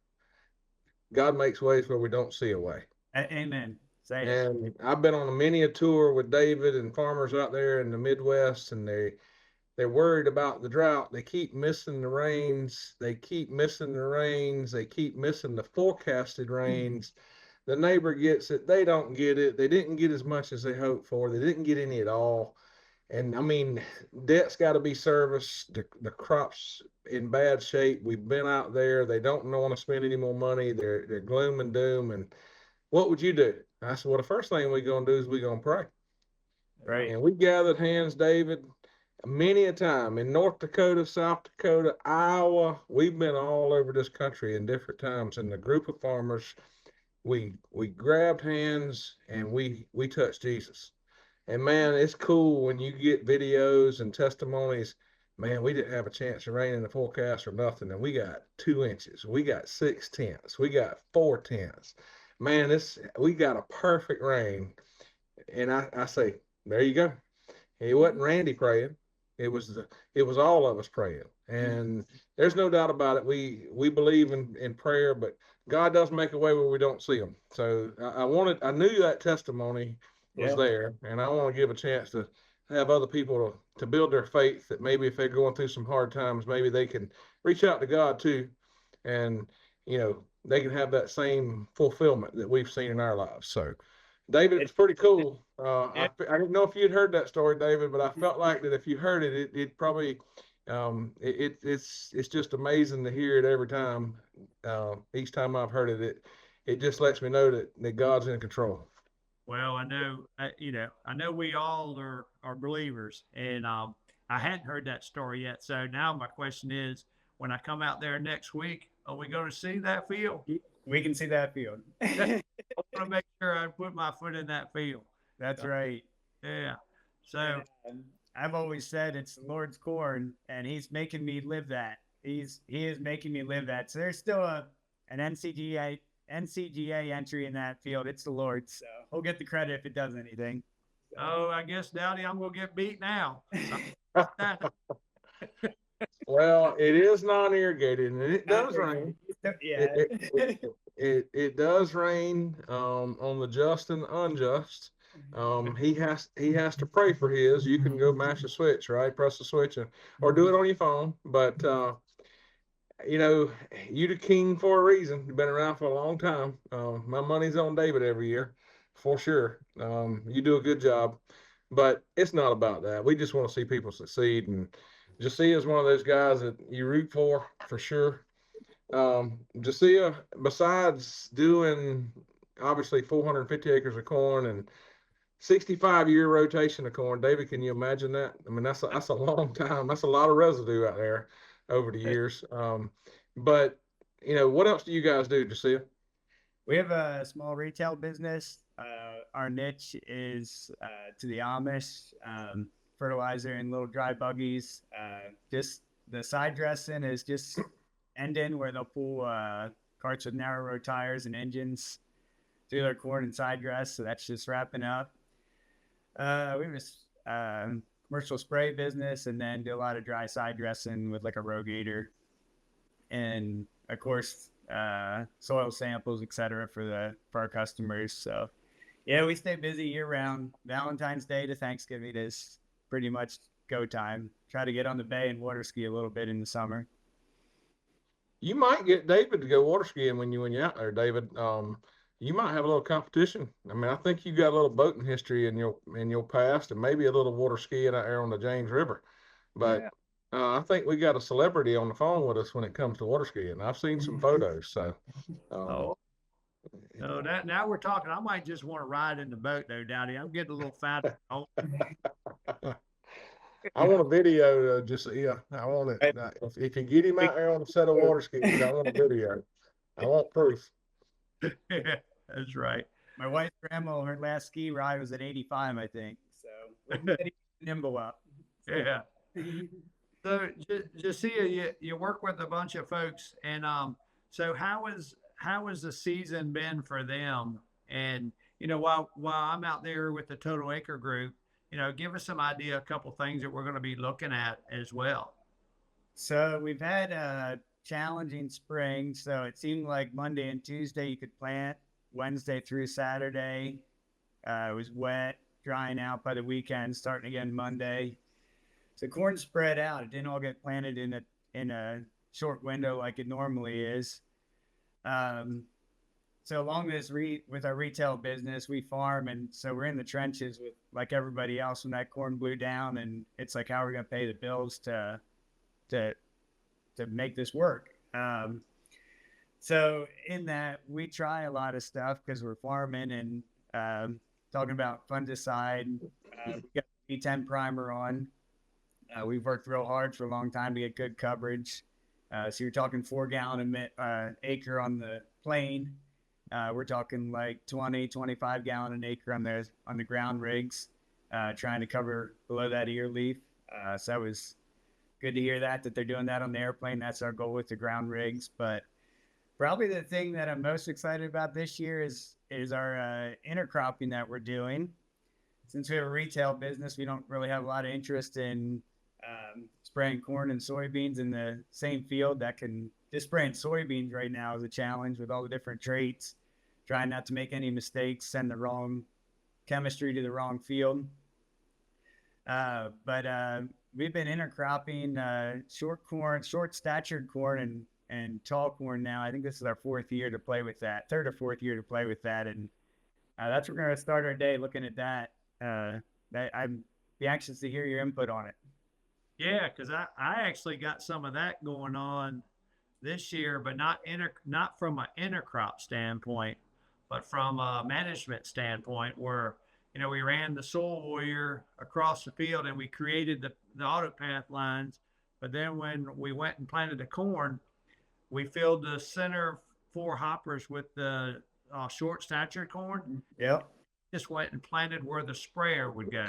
God makes ways where we don't see a way. Amen. Say it. And I've been on many a tour with David and farmers out there in the Midwest, and they're worried about the drought. They keep missing the rains. They keep missing the rains. They keep missing the forecasted rains. The neighbor gets it. They don't get it. They didn't get as much as they hoped for. They didn't get any at all. And I mean, debt's got to be serviced. The crop's in bad shape. We've been out there. They don't want to spend any more money. They're gloom and doom. And what would you do? I said, well, the first thing we're going to do is we're going to pray. Right. And we gathered hands, David, many a time in North Dakota, South Dakota, Iowa. We've been all over this country in different times. And the group of farmers, we grabbed hands and we touched Jesus. And man, it's cool when you get videos and testimonies. Man, we didn't have a chance of rain in the forecast or nothing, and we got 2 inches. We got 6/10. We got 4/10. Man, we got a perfect rain. And I say, there you go. It wasn't Randy praying. It was all of us praying. And there's no doubt about it. We believe in prayer, but God does make a way where we don't see them. So I knew that testimony was there, and I want to give a chance to have other people to build their faith, that maybe if they're going through some hard times, maybe they can reach out to God too, and they can have that same fulfillment that we've seen in our lives. So David, it's pretty cool. I didn't know if you'd heard that story, David, but I felt like that if you heard it, it probably it's just amazing to hear it every time. Each time I've heard it just lets me know that God's in control. Well, I know we all are believers, and I hadn't heard that story yet. So now my question is, when I come out there next week, are we going to see that field? We can see that field. I want to make sure I put my foot in that field. That's right. Yeah. So I've always said it's the Lord's corn, and He's making me live that. He is making me live that. So there's still an NCGA entry in that field. It's the Lord, so He'll get the credit if it does anything. Oh, I guess, Dowdy, I'm going to get beat now. Well, it is non-irrigated, and it does rain. Yeah. It does rain on the just and the unjust. He has to pray for his. You can go mash a switch, right? Press the switch or do it on your phone. But you're the king for a reason. You've been around for a long time. My money's on David every year, for sure. You do a good job, but it's not about that. We just want to see people succeed, and Josiah is one of those guys that you root for sure. Josiah, besides doing obviously 450 acres of corn and 65-year rotation of corn, David, can you imagine that? I mean, that's a long time. That's a lot of residue out there over the years. But what else do you guys do, Josiah? We have a small retail business. Our niche is to the Amish, fertilizer in little dry buggies. Just the side dressing is just ending where they'll pull carts with narrow road tires and engines through their corn and side dress. So that's just wrapping up. We have a commercial spray business, and then do a lot of dry side dressing with like a rogator, and of course soil samples, etc. for our customers. So yeah, we stay busy year round. Valentine's Day to Thanksgiving is pretty much go time. Try to get on the bay and water ski a little bit in the summer. You might get David to go water skiing when you're out there, David. You might have a little competition. I mean, I think you got a little boating history in your past, and maybe a little water skiing out there on the James River. But I think we got a celebrity on the phone with us when it comes to water skiing. I've seen some photos. So, So now we're talking. I might just want to ride in the boat though, Dowdy. I'm getting a little fat. I want a video, just yeah. I want it. If you get him out there on a set of water skis, I want a video. I want proof. Yeah, that's right. My wife's grandma, her last ski ride was at 85, I think. So we're getting nimble up. Yeah. So Josiah, you work with a bunch of folks, and so how has the season been for them? And while I'm out there with the Total Acre Group, give us some idea, a couple things that we're going to be looking at as well. So we've had a challenging spring. So it seemed like Monday and Tuesday you could plant, Wednesday through Saturday. It was wet, drying out by the weekend, starting again Monday. So corn spread out. It didn't all get planted in a short window like it normally is. So along this with our retail business, we farm, and so we're in the trenches with like everybody else when that corn blew down, and it's like, how are we going to pay the bills to make this work? So in that, we try a lot of stuff because we're farming and talking about fungicide. We got the B10 primer on. We've worked real hard for a long time to get good coverage. So you're talking 4 gallon acre on the plain. We're talking like 20, 25 gallon an acre on the ground rigs, trying to cover below that ear leaf. So that was good to hear that they're doing that on the airplane. That's our goal with the ground rigs. But probably the thing that I'm most excited about this year is our intercropping that we're doing. Since we have a retail business, we don't really have a lot of interest in spraying corn and soybeans in the same field. Just spraying soybeans right now is a challenge with all the different traits, trying not to make any mistakes, send the wrong chemistry to the wrong field. But we've been intercropping short statured corn and tall corn now. I think this is our third or fourth year to play with that. And that's where we're going to start our day looking at that. I'd be anxious to hear your input on it. Yeah, because I actually got some of that going on this year, but not from an intercrop standpoint, but from a management standpoint, where we ran the Soil Warrior across the field and we created the autopath lines. But then when we went and planted the corn, we filled the center 4 hoppers with the short stature corn. Yep. Just went and planted where the sprayer would go.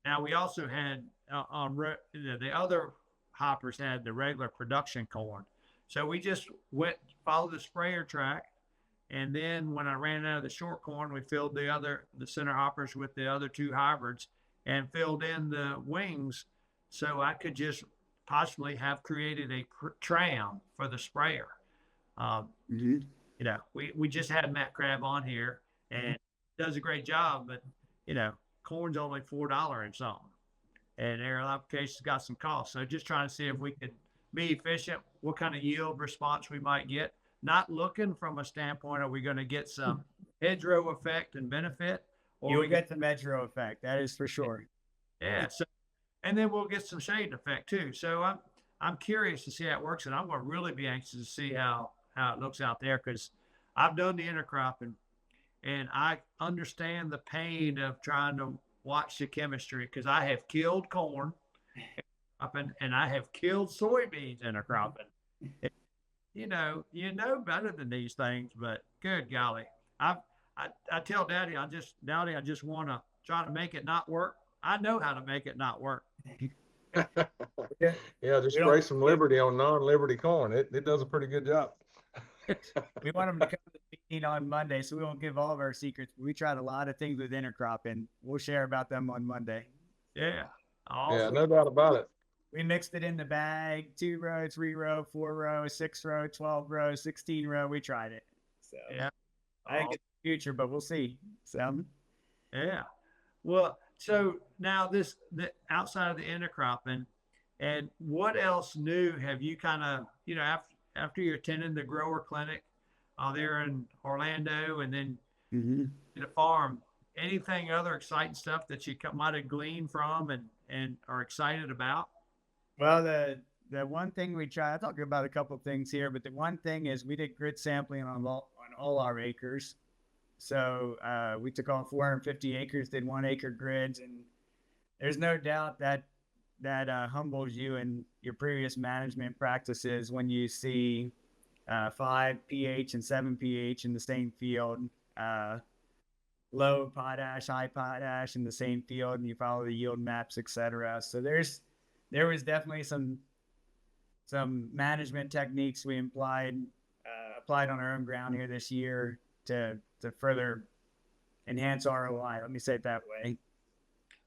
Now we also had the other hoppers had the regular production corn. So we just followed the sprayer track. And then when I ran out of the short corn, we filled the center hoppers with the other 2 hybrids and filled in the wings. So I could just possibly have created a tram for the sprayer. We just had Matt Crabbe on here and does a great job, but corn's only $4 and something. And aerial applications got some costs. So just trying to see if we could be efficient, what kind of yield response we might get. Not looking from a standpoint, are we going to get some hedgerow effect and benefit? You will get the hedgerow effect. That is for sure. Yeah. So, and then we'll get some shade effect too. So I'm curious to see how it works, and I'm going to really be anxious to see how it looks out there, because I've done the intercropping and I understand the pain of trying to watch the chemistry, because I have killed corn and I have killed soybeans intercropping. You know better than these things, but good golly. I tell Daddy, I just want to try to make it not work. I know how to make it not work. Yeah, just spray some Liberty on non-Liberty corn. It does a pretty good job. We want them to come to the meeting on Monday, so we won't give all of our secrets. We tried a lot of things with intercropping. We'll share about them on Monday. Yeah. Awesome. Yeah, no doubt about it. We mixed it in the bag, 2 row, 3 row, 4 row, 6 row, 12 row, 16 row. We tried it. So yeah, I think it's the future, but we'll see. So yeah. Well, so now the outside of the intercropping, and what else new have you kind of, after you attended the grower clinic there in Orlando, and then the farm, anything other exciting stuff that you might have gleaned from and are excited about? Well, the one thing we try, I'll talk about a couple of things here, but the one thing is we did grid sampling on all our acres. So we took on 450 acres, did 1 acre grids, and there's no doubt that humbles you in your previous management practices when you see 5 pH and 7 pH in the same field, low potash, high potash in the same field, and you follow the yield maps, etc. So there was definitely some management techniques we applied on our own ground here this year to further enhance ROI. Let me say it that way.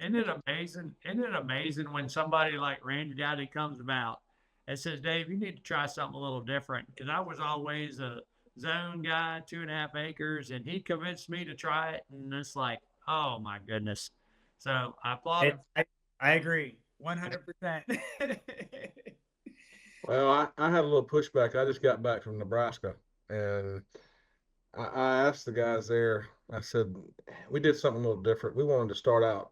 Isn't it amazing? Isn't it amazing when somebody like Randy Dowdy comes about and says, Dave, you need to try something a little different? Because I was always a zone guy, 2.5 acres, and he convinced me to try it. And it's like, oh my goodness. So I applaud him. I agree 100%. Well, I had a little pushback. I just got back from Nebraska, and I asked the guys there, I said, we did something a little different. We wanted to start out.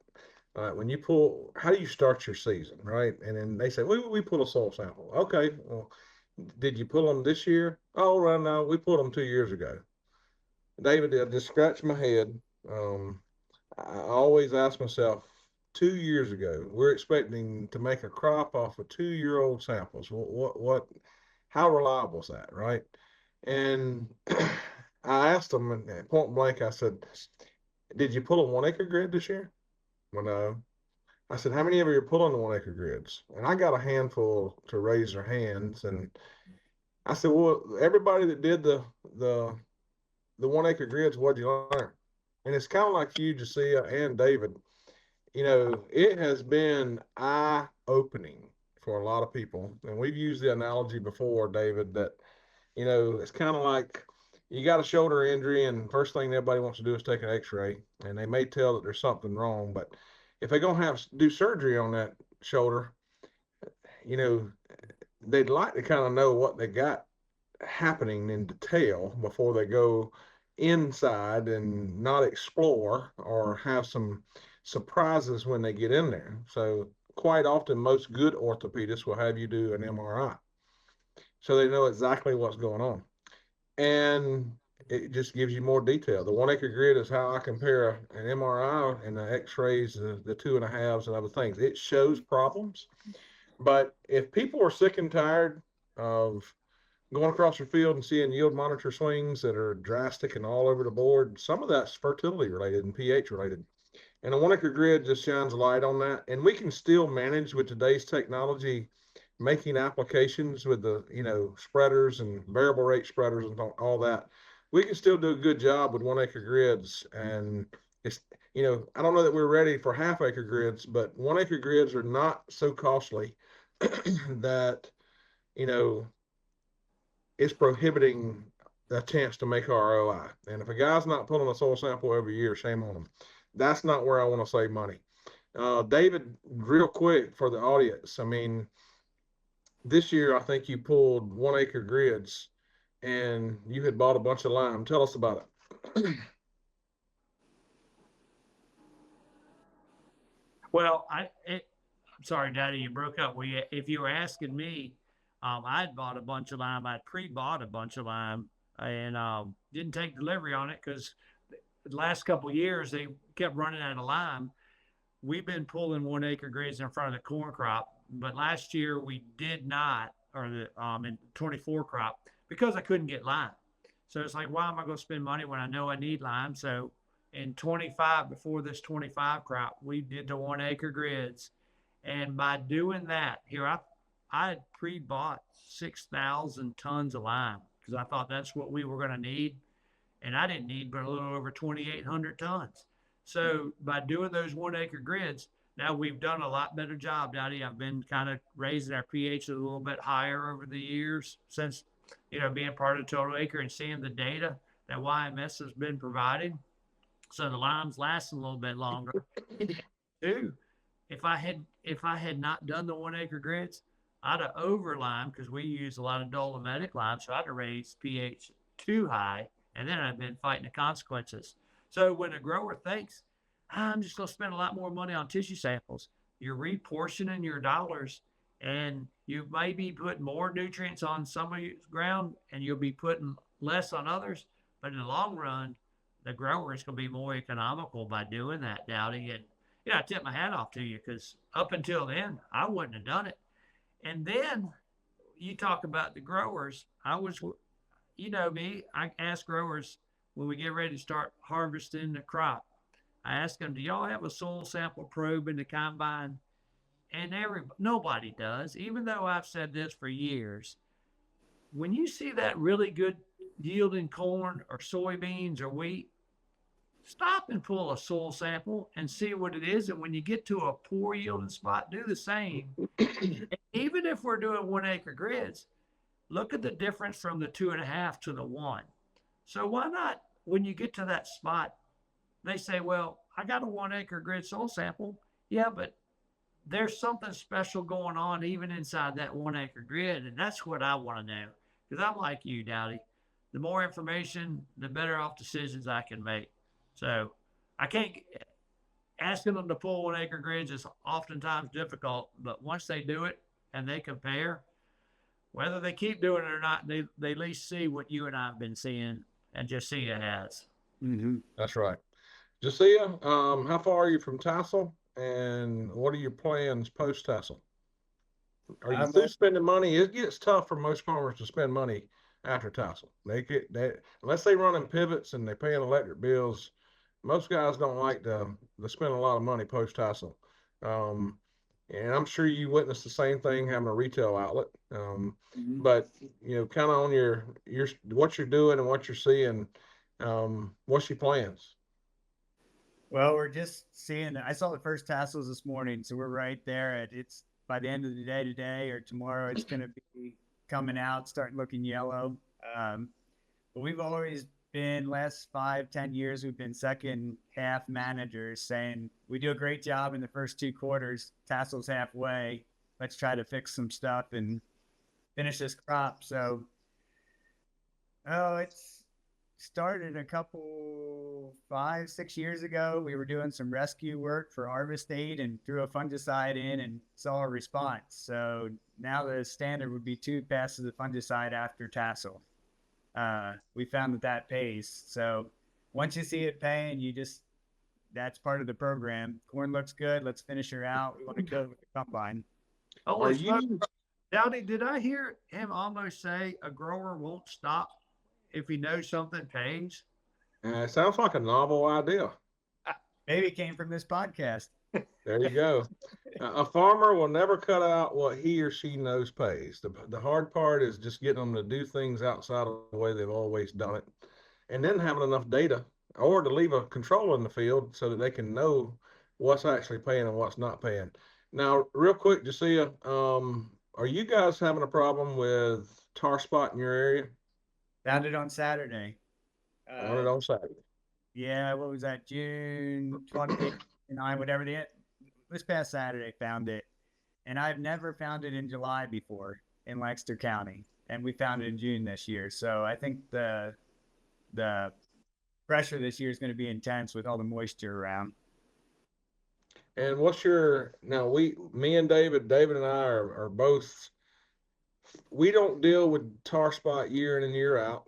When you pull, how do you start your season, right? And then they said, we pull a soil sample. Okay, well, did you pull them this year? Oh, right now, we pulled them 2 years ago. David, I just scratched my head. I always ask myself, 2 years ago, we're expecting to make a crop off of 2-year-old samples. How reliable is that, right? And I asked them point blank, I said, did you pull a 1 acre grid this year? Well, no. I said, how many of you are pulling the 1 acre grids? And I got a handful to raise their hands. And I said, well, everybody that did the 1 acre grids, what'd you learn? And it's kind of like you, Josiah and David. You know, it has been eye-opening for a lot of people. And we've used the analogy before, David, that, you know, it's kind of like you got a shoulder injury, and first thing everybody wants to do is take an x-ray, and they may tell that there's something wrong. But if they're going to do surgery on that shoulder, you know, they'd like to kind of know what they got happening in detail before they go inside and not explore or have some surprises when they get in there. So quite often, most good orthopedists will have you do an MRI, so they know exactly what's going on. And it just gives you more detail. The 1 acre grid is how I compare an MRI and the x-rays, the 2.5s and other things. It shows problems. But if people are sick and tired of going across the field and seeing yield monitor swings that are drastic and all over the board, some of that's fertility related and pH related. And a 1 acre grid just shines a light on that. And we can still manage with today's technology, making applications with the, you know, spreaders and variable rate spreaders and all that. We can still do a good job with 1 acre grids. And it's, you know, I don't know that we're ready for half acre grids, but 1 acre grids are not so costly that, you know, it's prohibiting a chance to make ROI. And if a guy's not pulling a soil sample every year, shame on him. That's not where I want to save money. David, real quick for the audience, I mean, this year I think you pulled 1 acre grids and you had bought a bunch of lime. Tell us about it. Well, I'm sorry, Daddy, you broke up. Well, if you were asking me, I'd bought a bunch of lime. I'd pre-bought a bunch of lime and didn't take delivery on it because the last couple of years they kept running out of lime. We've been pulling 1 acre grids in front of the corn crop, but last year we did not, or the in 24 crop, because I couldn't get lime. So it's like, why am I going to spend money when I know I need lime? So in 25, before this 25 crop, we did the 1 acre grids. And by doing that, here I had pre-bought 6,000 tons of lime because I thought that's what we were going to need. And I didn't need but a little over 2,800 tons. So by doing those 1 acre grids, now we've done a lot better job, Dowdy. I've been kind of raising our pH a little bit higher over the years since, you know, being part of Total Acre and seeing the data that YMS has been providing. So the lime's lasting a little bit longer. Too, if I had not done the 1 acre grids, I'd have overlimed because we use a lot of dolomitic lime, so I'd have raised pH too high, and then I'd been fighting the consequences. So when a grower thinks, I'm just going to spend a lot more money on tissue samples, you're reportioning your dollars, and you may be putting more nutrients on some of your ground, and you'll be putting less on others. But in the long run, the grower is going to be more economical by doing that, Dowdy. And I tip my hat off to you because up until then, I wouldn't have done it. And then you talk about the growers. You know me, I ask growers when we get ready to start harvesting the crop, I ask them, do y'all have a soil sample probe in the combine? And nobody does, even though I've said this for years. When you see that really good yielding corn or soybeans or wheat, stop and pull a soil sample and see what it is. And when you get to a poor yielding spot, do the same. Even if we're doing 1 acre grids, look at the difference from the 2.5 to the 1. So why not, when you get to that spot, they say, well, I got a 1 acre grid soil sample. Yeah, but there's something special going on even inside that 1 acre grid. And that's what I want to know. Because I'm like you, Dowdy. The more information, the better off decisions I can make. So I can't, asking them to pull 1 acre grids is oftentimes difficult, but once they do it and they compare, whether they keep doing it or not, they at least see what you and I have been seeing and Josiah has. Mm-hmm. That's right. Josiah, how far are you from tassel, and what are your plans post-tassel? Are you through spending money? It gets tough for most farmers to spend money after tassel. Unless they run in pivots and they paying electric bills, most guys don't like to spend a lot of money post-tassel. And I'm sure you witnessed the same thing having a retail outlet. But kind of on your what you're doing and what you're seeing, what's your plans? Well, we're just seeing, I saw the first tassels this morning, so we're right there it's by the end of the day today or tomorrow, it's going to be coming out, starting looking yellow. But we've always been, last 5-10 years, we've been second half managers saying we do a great job in the first 2 quarters, tassels halfway, let's try to fix some stuff and finish this crop. So, it's started a couple 5-6 years ago. We were doing some rescue work for Harvest Aid and threw a fungicide in and saw a response. So now the standard would be 2 passes of fungicide after tassel. We found that pays. So once you see it paying, that's part of the program. Corn looks good. Let's finish her out. We want to go with the combine. Oh, Dowdy, did I hear him almost say a grower won't stop if he knows something pays? It sounds like a novel idea. Maybe it came from this podcast. There you go. A farmer will never cut out what he or she knows pays. The hard part is just getting them to do things outside of the way they've always done it, and then having enough data or to leave a control in the field so that they can know what's actually paying and what's not paying. Now, real quick, Josiah, are you guys having a problem with tar spot in your area? Found it on Saturday. Found it on Saturday. Yeah, what was that? June 29, whatever this past Saturday found it. And I've never found it in July before in Lancaster County. And we found it in June this year. So I think the pressure this year is going to be intense with all the moisture around. And me and David and I are both, we don't deal with tar spot year in and year out.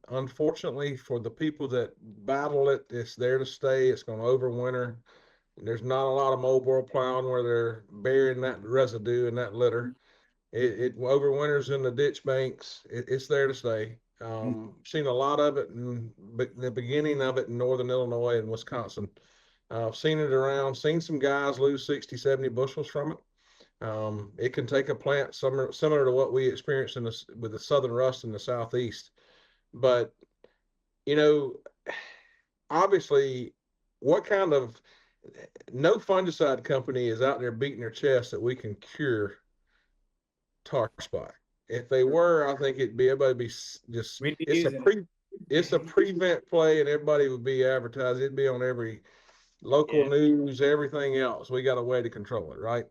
Unfortunately, for the people that battle it, it's there to stay. It's going to overwinter. There's not a lot of mobile plowing where they're burying that residue and that litter. It overwinters in the ditch banks. It's there to stay. Seen a lot of it in the beginning of it in northern Illinois and Wisconsin. I've seen it around, seen some guys lose 60, 70 bushels from it. It can take a plant similar to what we experienced with the southern rust in the southeast. But, obviously, no fungicide company is out there beating their chest that we can cure tar spot. If they were, I think everybody would be just, it's a prevent play and everybody would be advertised. It'd be on every local news, everything else. We got a way to control it, right?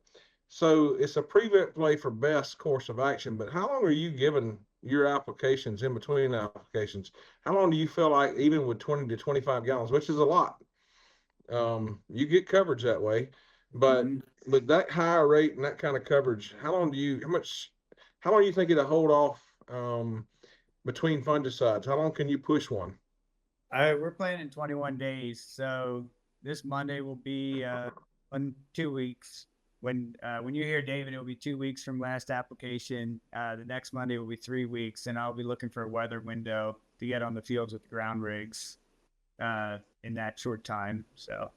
So it's a prevent play for best course of action, but how long are you giving your applications in between applications? How long do you feel like, even with 20 to 25 gallons, which is a lot, you get coverage that way, but with that higher rate and that kind of coverage, how long do you think it'll hold off between fungicides? How long can you push one? We're planning 21 days, so this Monday will be on 2 weeks. When you hear David, it'll be 2 weeks from last application. The next Monday will be 3 weeks, and I'll be looking for a weather window to get on the fields with the ground rigs in that short time. So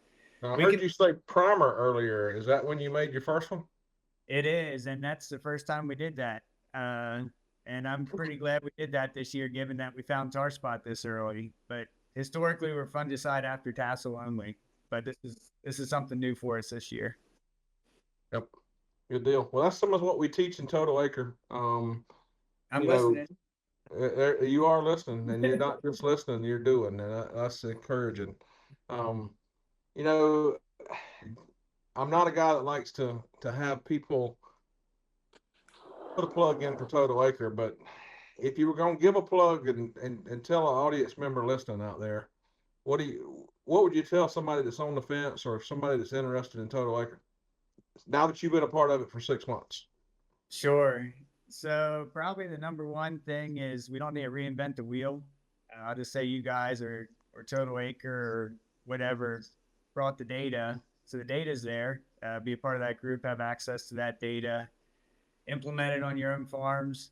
I heard you say primer earlier. Is that when you made your first one? It is, and that's the first time we did that. And I'm pretty glad we did that this year, given that we found tar spot this early. But historically, we're fungicide after tassel only. But this is something new for us this year. Yep, good deal. Well, that's some of what we teach in Total Acre. I'm listening. You are listening, and you're not just listening; you're doing, and that's encouraging. You know, I'm not a guy that likes to have people put a plug in for Total Acre, but if you were going to give a plug and tell an audience member listening out there, what would you tell somebody that's on the fence or somebody that's interested in Total Acre now that you've been a part of it for 6 months? Sure. So probably the number one thing is we don't need to reinvent the wheel. I'll just say you guys or Total Acre or whatever brought the data. So the data's there. Be a part of that group, have access to that data, implement it on your own farms,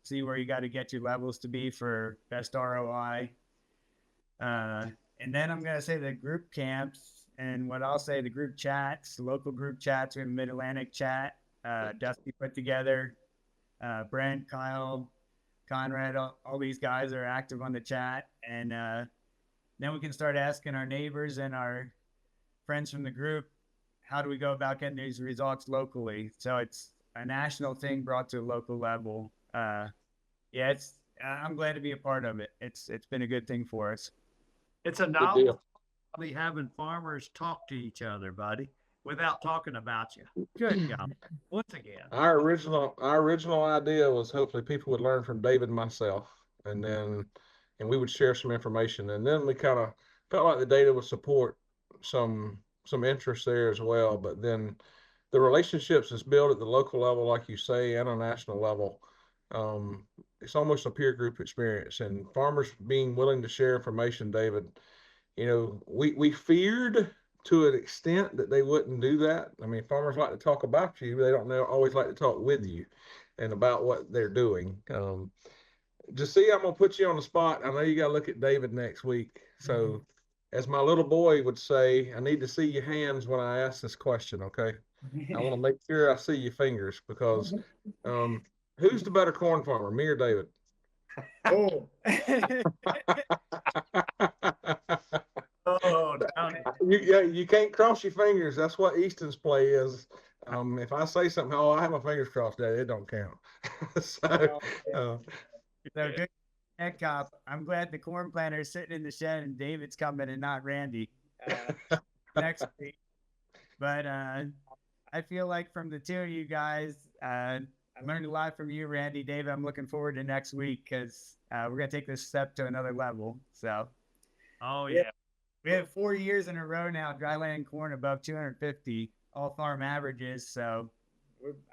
see where you got to get your levels to be for best ROI. And then I'm going to say the group camps, and what I'll say, the group chats, the local group chats. We have a Mid-Atlantic chat. Dusty put together. Brent, Kyle, Conrad, all these guys are active on the chat. And then we can start asking our neighbors and our friends from the group, how do we go about getting these results locally? So it's a national thing brought to a local level. I'm glad to be a part of it. It's been a good thing for us. It's a novel having farmers talk to each other, buddy, without talking about you. Good God. Once again. Our original idea was hopefully people would learn from David and myself, and we would share some information, and then we kind of felt like the data would support some interest there as well. But then the relationships is built at the local level, like you say, and a national level. It's almost a peer group experience, and farmers being willing to share information, David, we feared to an extent that they wouldn't do that. I mean, farmers like to talk about you. They don't always like to talk with you and about what they're doing. Jesse, I'm going to put you on the spot. I know you got to look at David next week. So as my little boy would say, I need to see your hands when I ask this question, okay? I want to make sure I see your fingers because who's the better corn farmer, me or David? Oh. Oh, you can't cross your fingers. That's what Easton's play is. If I say something, I have my fingers crossed, Daddy, it don't count. So good head cop. I'm glad the corn planter is sitting in the shed and David's coming and not Randy next week. But I feel like from the two of you guys, I learned a lot from you, Randy. David, I'm looking forward to next week because we're going to take this step to another level. So, yeah. We have 4 years in a row now, dryland corn above 250, all farm averages. So,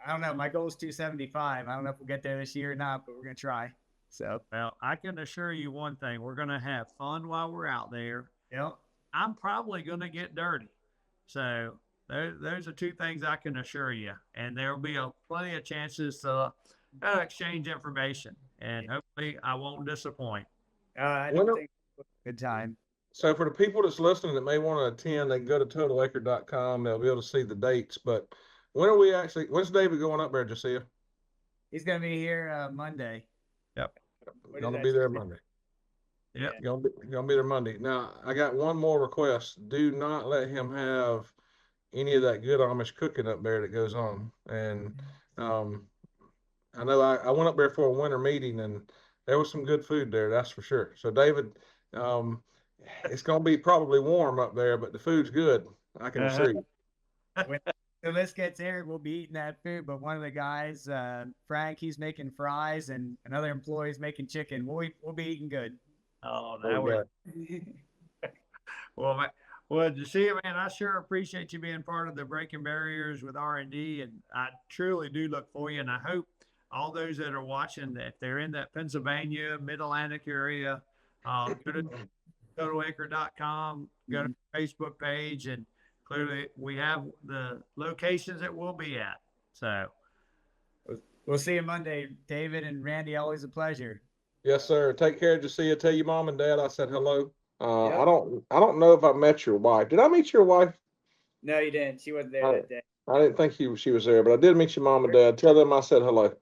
I don't know. My goal is 275. I don't know if we'll get there this year or not, but we're going to try. So, well, I can assure you one thing. We're going to have fun while we're out there. Yep. I'm probably going to get dirty. So, those are two things I can assure you. And there will be plenty of chances to exchange information. And hopefully I won't disappoint. I don't think it's a good time. So for the people that's listening that may want to attend, they can go to totalacre.com. They'll be able to see the dates. But when's David going up there, Josiah? He's going to be here Monday. Yep. Going to be there Monday. Yep. Going to be there Monday. Now, I got one more request. Do not let him have any of that good Amish cooking up there that goes on. And I know I went up there for a winter meeting, and there was some good food there, that's for sure. So, David, it's going to be probably warm up there, but the food's good. I can assure you. the list gets aired, we'll be eating that food. But one of the guys, Frank, he's making fries, and another employee's making chicken. We'll be eating good. Oh, that would. Well, well, Josiah, man, I sure appreciate you being part of the Breaking Barriers with R&D, and I truly do look for you. And I hope all those that are watching, that if they're in that Pennsylvania, Mid-Atlantic area, go to totalacre.com, go to the Facebook page, and clearly we have the locations that we'll be at. So we'll see you Monday, David and Randy. Always a pleasure. Yes, sir. Take care, Josiah. Tell your mom and dad I said hello. I don't know if I met your wife. Did I meet your wife? No, you didn't. She wasn't there that day. I didn't think she was there, but I did meet your mom and dad. Tell them I said hello.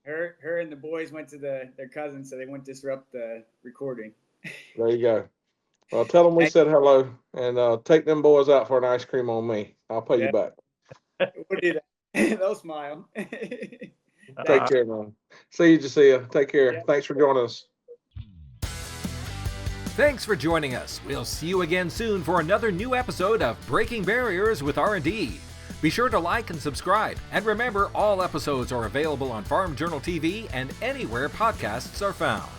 Her and the boys went to their cousins, so they wouldn't disrupt the recording. There you go. Well, tell them we said hello, and take them boys out for an ice cream on me. I'll pay you back. We'll do that. They'll smile. Take care, man. See you, Josiah. Take care. Yeah. Thanks for joining us. Thanks for joining us. We'll see you again soon for another new episode of Breaking Barriers with R&D. Be sure to like and subscribe. And remember, all episodes are available on Farm Journal TV and anywhere podcasts are found.